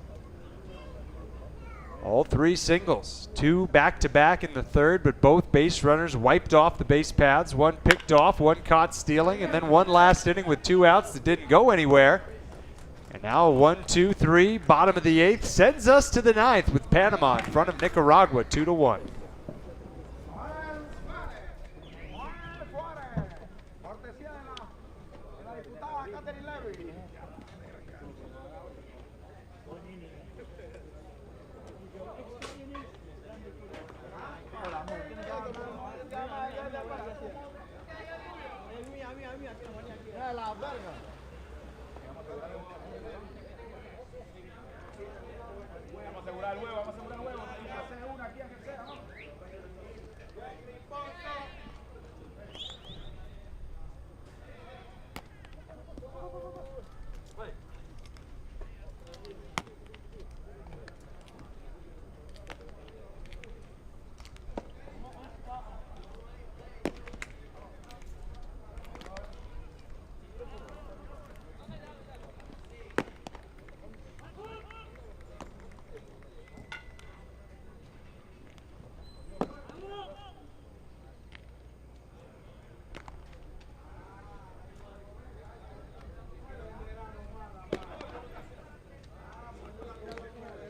All 3 singles. 2 back-to-back in the third, but both base runners wiped off the base paths. 1 picked off, 1 caught stealing, and then 1 last inning with 2 outs that didn't go anywhere. And now 1, 2, 3, bottom of the 8th, sends us to the 9th with Panama in front of Nicaragua, 2-1.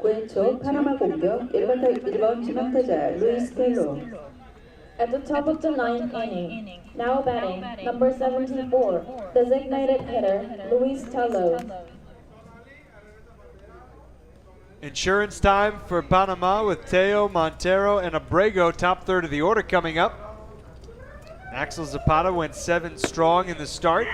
왼쪽 파나마 공격 1번 지명타자 루이스 텔로. At the top of the 9th inning, now batting number 74, designated hitter Luis Tello. Insurance time for Panama with Teo, Montero, and Abrego, top third of the order coming up. Axel Zapata went 7 strong in the start.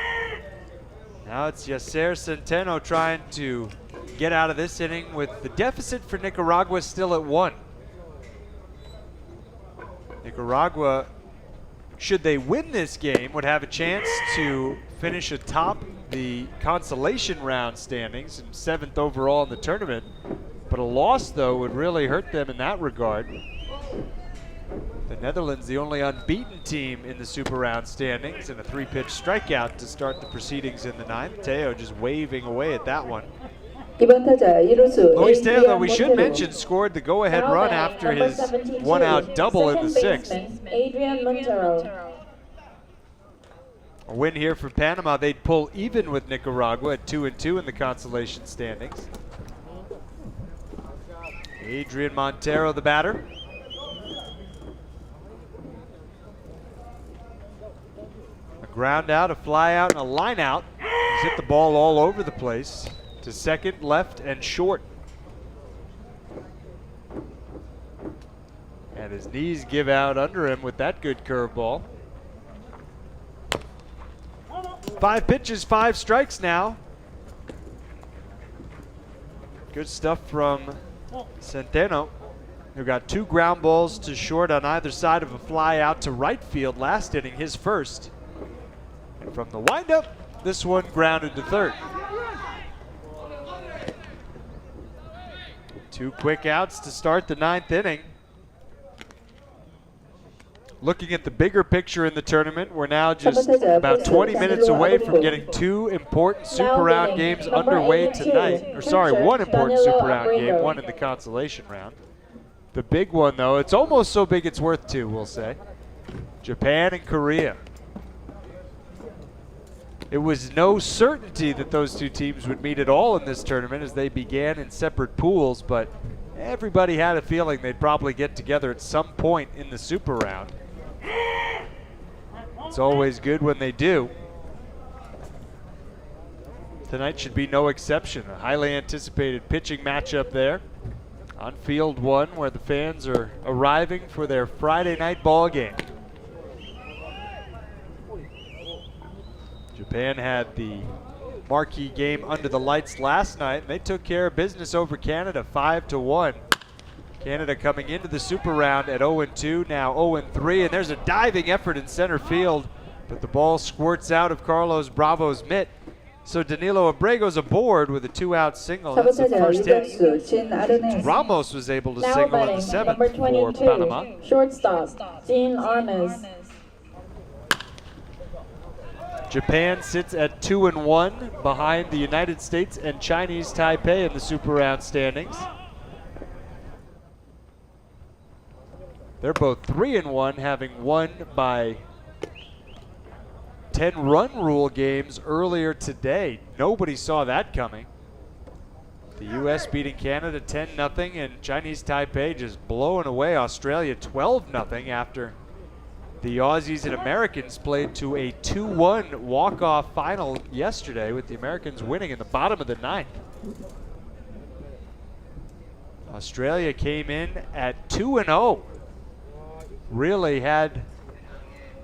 Now it's Yasser Centeno trying to get out of this inning with the deficit for Nicaragua still at 1. Nicaragua, should they win this game, would have a chance to finish atop the consolation round standings and 7th overall in the tournament. But a loss, though, would really hurt them in that regard. The Netherlands, the only unbeaten team in the Super Round standings, and a 3-pitch strikeout to start the proceedings in the 9th. Teo just waving away at that one. 이번 타자 이루수 Luis Teo, though, we should Montero. mention, scored the go-ahead run after his 1-out double in the 6th. Adrienne Montero. A win here for Panama. They'd pull even with Nicaragua at 2-2 in the consolation standings. Adrienne Montero, the batter. A ground out, a fly out, and a line out. He's hit the ball all over the place. To second, left, and short. And his knees give out under him with that good curveball. 5 pitches, 5 strikes now. Good stuff from Centeno, who got 2 ground balls to short on either side of a fly out to right field last inning, his first. And from the windup, this one grounded to third. 2 quick outs to start the 9th inning. Looking at the bigger picture in the tournament, we're now just about 20 minutes away from getting 2 important Super Round games underway tonight. Or sorry, 1 important Super Round game, 1 in the consolation round. The big one, though, it's almost so big it's worth 2, we'll say. Japan and Korea. It was no certainty that those 2 teams would meet at all in this tournament as they began in separate pools, but everybody had a feeling they'd probably get together at some point in the Super Round. It's always good when they do. Tonight should be no exception. A highly anticipated pitching matchup there on field 1, where the fans are arriving for their Friday night ball game. Japan had the marquee game under the lights last night, and they took care of business over Canada 5-1. Canada coming into the super round at 0-2, now 0-3, and there's a diving effort in center field, but the ball squirts out of Carlos Bravo's mitt. So Danilo Abrego's aboard with a 2-out single. That's the first hit. Ramos was able to Now single in the batting, 7th number for 22, Panama. shortstop, Jean Armas. Japan sits at 2-1 behind the United States and Chinese Taipei in the super round standings. They're both 3-1, having won by 10-run rule games earlier today. Nobody saw that coming. The U.S. beating Canada 10-0, and Chinese Taipei just blowing away Australia 12-0 after the Aussies and Americans played to a 2-1 walk-off final yesterday, with the Americans winning in the bottom of the 9th. Australia came in at 2-0. Really had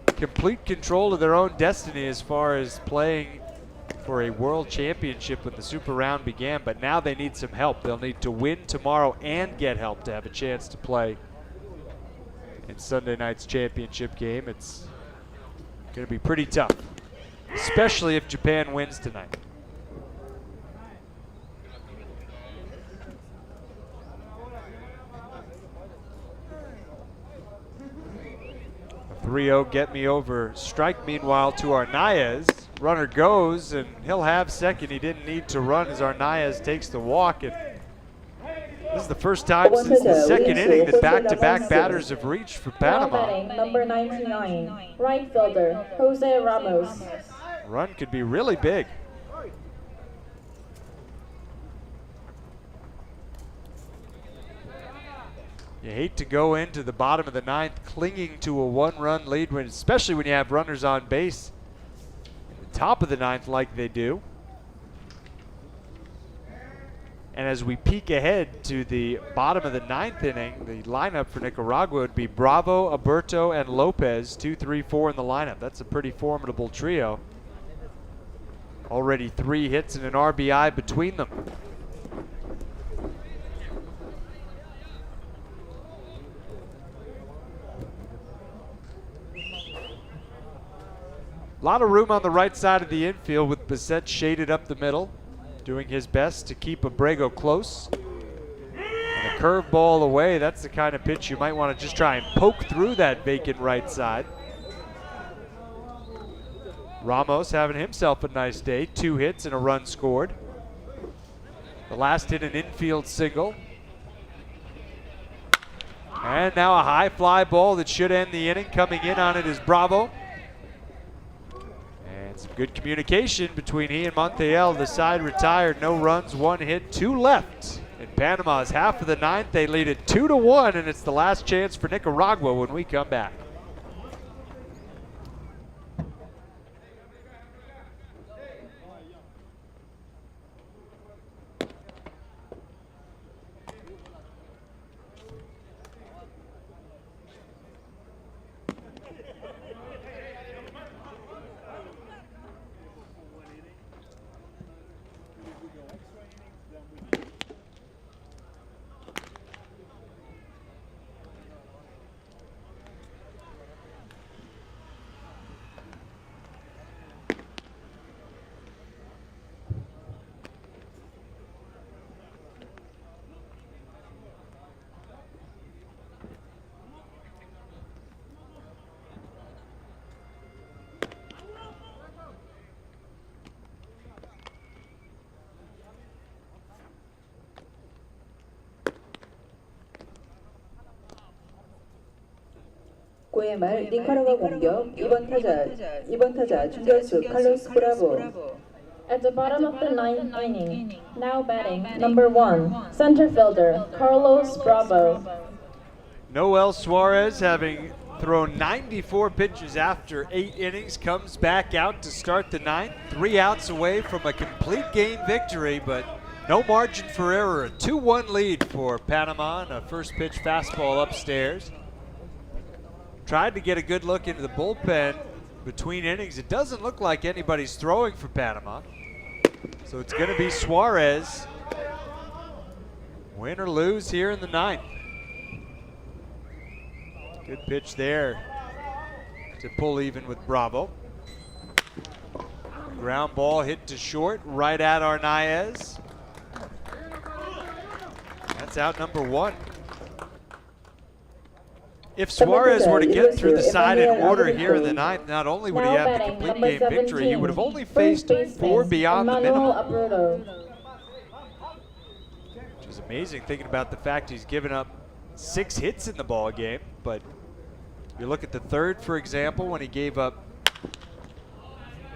complete control of their own destiny as far as playing for a world championship when the super round began, but now they need some help. They'll need to win tomorrow and get help to have a chance to play in Sunday night's championship game. It's going to be pretty tough, especially if Japan wins tonight. A 3-0 get me over strike meanwhile to Arnaiz. Runner goes, and he'll have second. He didn't need to run as Arnaiz takes the walk. And this is the first time since the second inning that back-to-back batters have reached for Now Panama. batting, number 99, right fielder, Jose Ramos. Run could be really big. You hate to go into the bottom of the 9th clinging to a 1-run lead, especially when you have runners on base at the top of the 9th like they do. And as we peek ahead to the bottom of the 9th inning, the lineup for Nicaragua would be Bravo, Alberto, and Lopez, 2, 3, 4 in the lineup. That's a pretty formidable trio. Already 3 hits and an RBI between them. A lot of room on the right side of the infield with Bissett shaded up the middle, doing his best to keep Abrego close. And a curveball away, that's the kind of pitch you might want to just try and poke through that vacant right side. Ramos having himself a nice day, 2 hits and a run scored. The last hit an infield single. And now a high fly ball that should end the inning. Coming in on it is Bravo. Some good communication between he and Montiel. The side retired, no runs, 1 hit, 2 left. In Panama's half of the 9th, they lead it 2-1, and it's the last chance for Nicaragua when we come back. 구회 말 니카라과 공격 2번 타자 중견수 칼로스 브라보. At the bottom of the 9th inning, now batting, number 1, center fielder, Carlos Bravo. Noel Suarez having thrown 94 pitches after 8 innings, comes back out to start the 9th. 3 outs away from a complete game victory, but no margin for error. A 2-1 lead for Panama and a first pitch fastball upstairs. Tried to get a good look into the bullpen between innings. It doesn't look like anybody's throwing for Panama. So it's going to be Suarez. Win or lose here in the 9th. Good pitch there to pull even with Bravo. Ground ball hit to short, right at Arnaez. That's out number 1. If Suarez were to get through the side in order here in the 9th, not only would he have the complete game victory, he would have only faced 4 beyond the minimum. Which is amazing thinking about the fact he's given up 6 hits in the ball game. But if you look at the 3rd, for example, when he gave up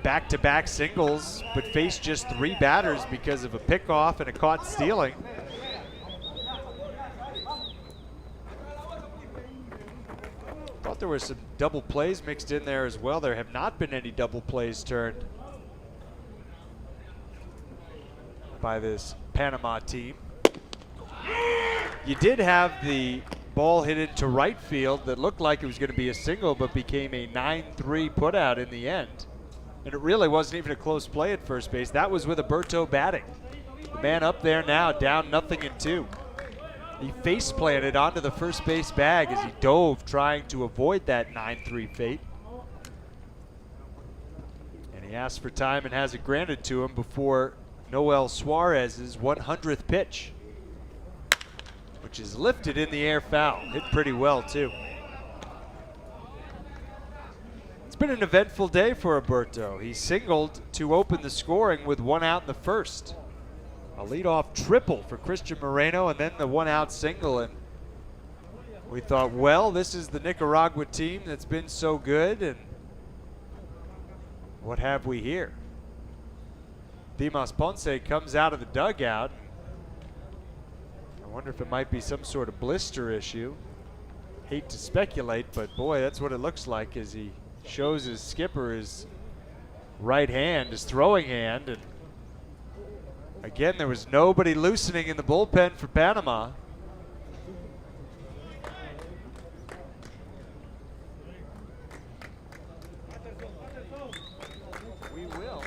back-to-back singles, but faced just 3 batters because of a pickoff and a caught stealing. Thought there were some double plays mixed in there as well. There have not been any double plays turned by this Panama team. You did have the ball hit into right field that looked like it was going to be a single, but became a 9-3 putout in the end. And it really wasn't even a close play at first base. That was with Alberto batting. The man up there now, down 0-2. He face planted onto the first base bag as he dove, trying to avoid that 9-3 fate. And he asked for time and has it granted to him before Noel Suarez's 100th pitch, which is lifted in the air foul. Hit pretty well, too. It's been an eventful day for Alberto. He singled to open the scoring with 1 out in the first. A leadoff triple for Christian Moreno, and then the 1-out single. And we thought, well, this is the Nicaragua team that's been so good, and what have we here? Dimas Ponce comes out of the dugout. I wonder if it might be some sort of blister issue. Hate to speculate, but boy, that's what it looks like as he shows his skipper his right hand, his throwing hand. And again, there was nobody loosening in the bullpen for Panama. We will.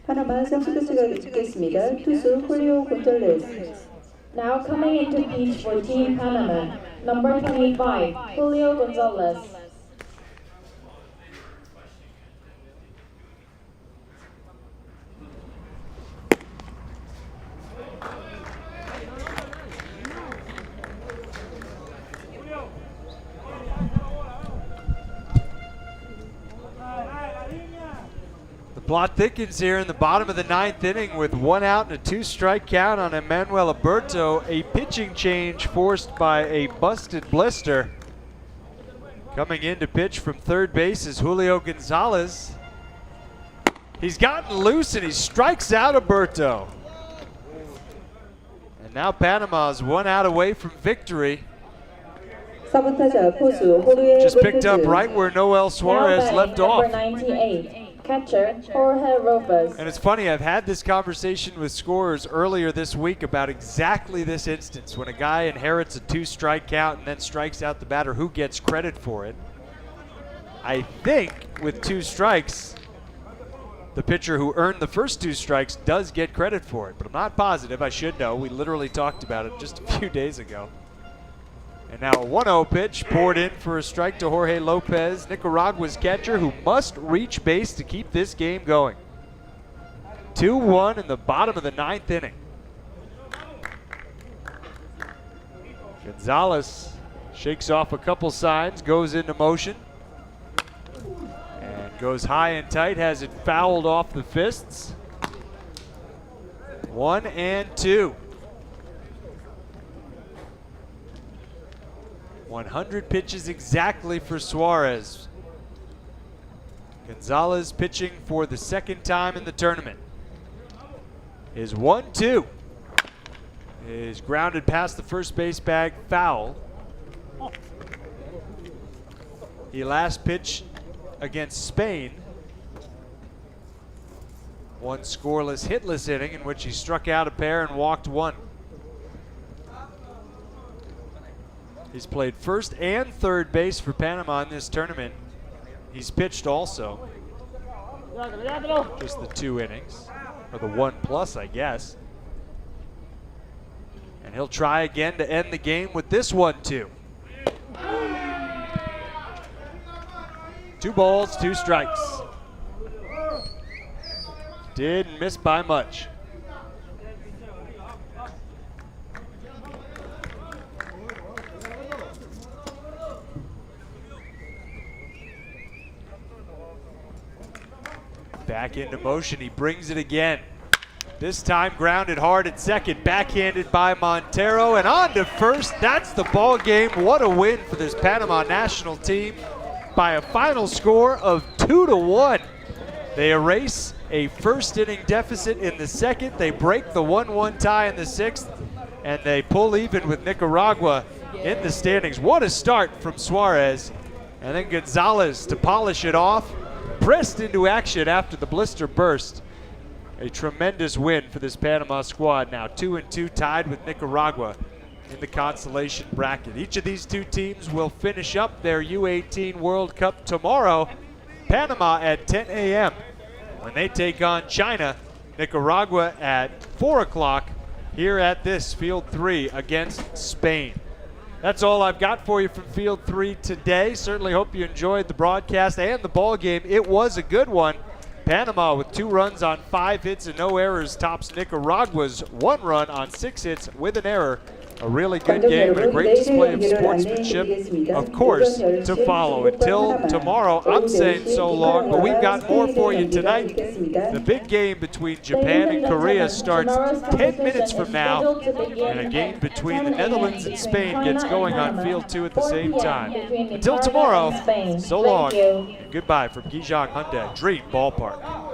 파나마 선수 교체가 있겠습니다. 투수 홀리오 곤잘레스. Now coming into pitch for Team Panama, number 25, Julio Gonzalez. plot thickens here in the bottom of the ninth inning with 1 out and a 2-strike count on Emmanuel Alberto. A pitching change forced by a busted blister. Coming in to pitch from third base is Julio Gonzalez. He's gotten loose and he strikes out Alberto. And now Panama's 1 out away from victory. Just picked up right where Noel Suarez left off. Number 98. Catcher, Jorge Lopez. And it's funny, I've had this conversation with scorers earlier this week about exactly this instance. When a guy inherits a 2-strike count and then strikes out the batter, who gets credit for it? I think with 2 strikes, the pitcher who earned the first 2 strikes does get credit for it. But I'm not positive. I should know. We literally talked about it just a few days ago. And now a 1-0 pitch poured in for a strike to Jorge Lopez, Nicaragua's catcher, who must reach base to keep this game going. 2-1 in the bottom of the ninth inning. Gonzalez shakes off a couple signs, goes into motion, and goes high and tight, has it fouled off the fists. 1-2. 100 pitches exactly for Suarez. Gonzalez pitching for the second time in the tournament. His 1-2 is grounded past the first base bag, foul. He last pitched against Spain. 1 scoreless, hitless inning in which he struck out a pair and walked 1. He's played first and third base for Panama in this tournament. He's pitched also. Just the 2 innings, or the 1+, I guess. And he'll try again to end the game with this 1-2. 2 balls, 2 strikes. Didn't miss by much. Back into motion, he brings it again. This time grounded hard at second, backhanded by Montero, and on to first. That's the ball game. What a win for this Panama national team by a final score of 2-1. They erase a first inning deficit in the second. They break the 1-1 tie in the sixth, and they pull even with Nicaragua in the standings. What a start from Suarez. And then Gonzalez to polish it off. Pressed into action after the blister burst. A tremendous win for this Panama squad. Now 2-2, tied with Nicaragua in the consolation bracket. Each of these 2 teams will finish up their U-18 World Cup tomorrow. Panama at 10 a.m. when they take on China. Nicaragua at 4 o'clock here at this Field 3 against Spain. That's all I've got for you from Field 3 today. Certainly hope you enjoyed the broadcast and the ball game. It was a good one. Panama with 2 runs on 5 hits and no errors tops Nicaragua's 1 run on 6 hits with an error. A really good game and a great display of sportsmanship, of course, to follow. Until tomorrow, I'm saying so long, but we've got more for you tonight. The big game between Japan and Korea starts 10 minutes from now, and a game between the Netherlands and Spain gets going on Field 2 at the same time. Until tomorrow, so long, and goodbye from Gijang-Hyundai Dream Ballpark.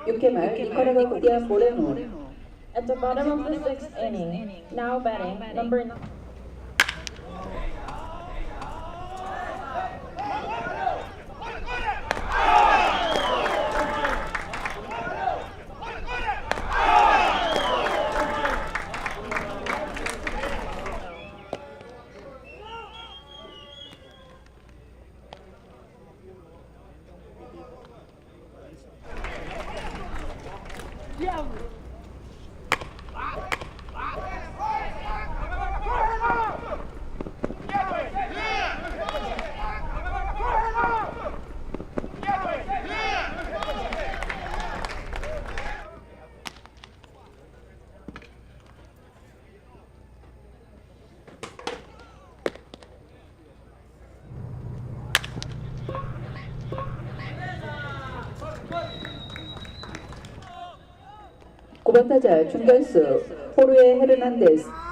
6회 말 니카라과 구디아 모레노. At the bottom of the sixth inning, now batting, number 구번 타자 중견수 호르헤 헤르난데스.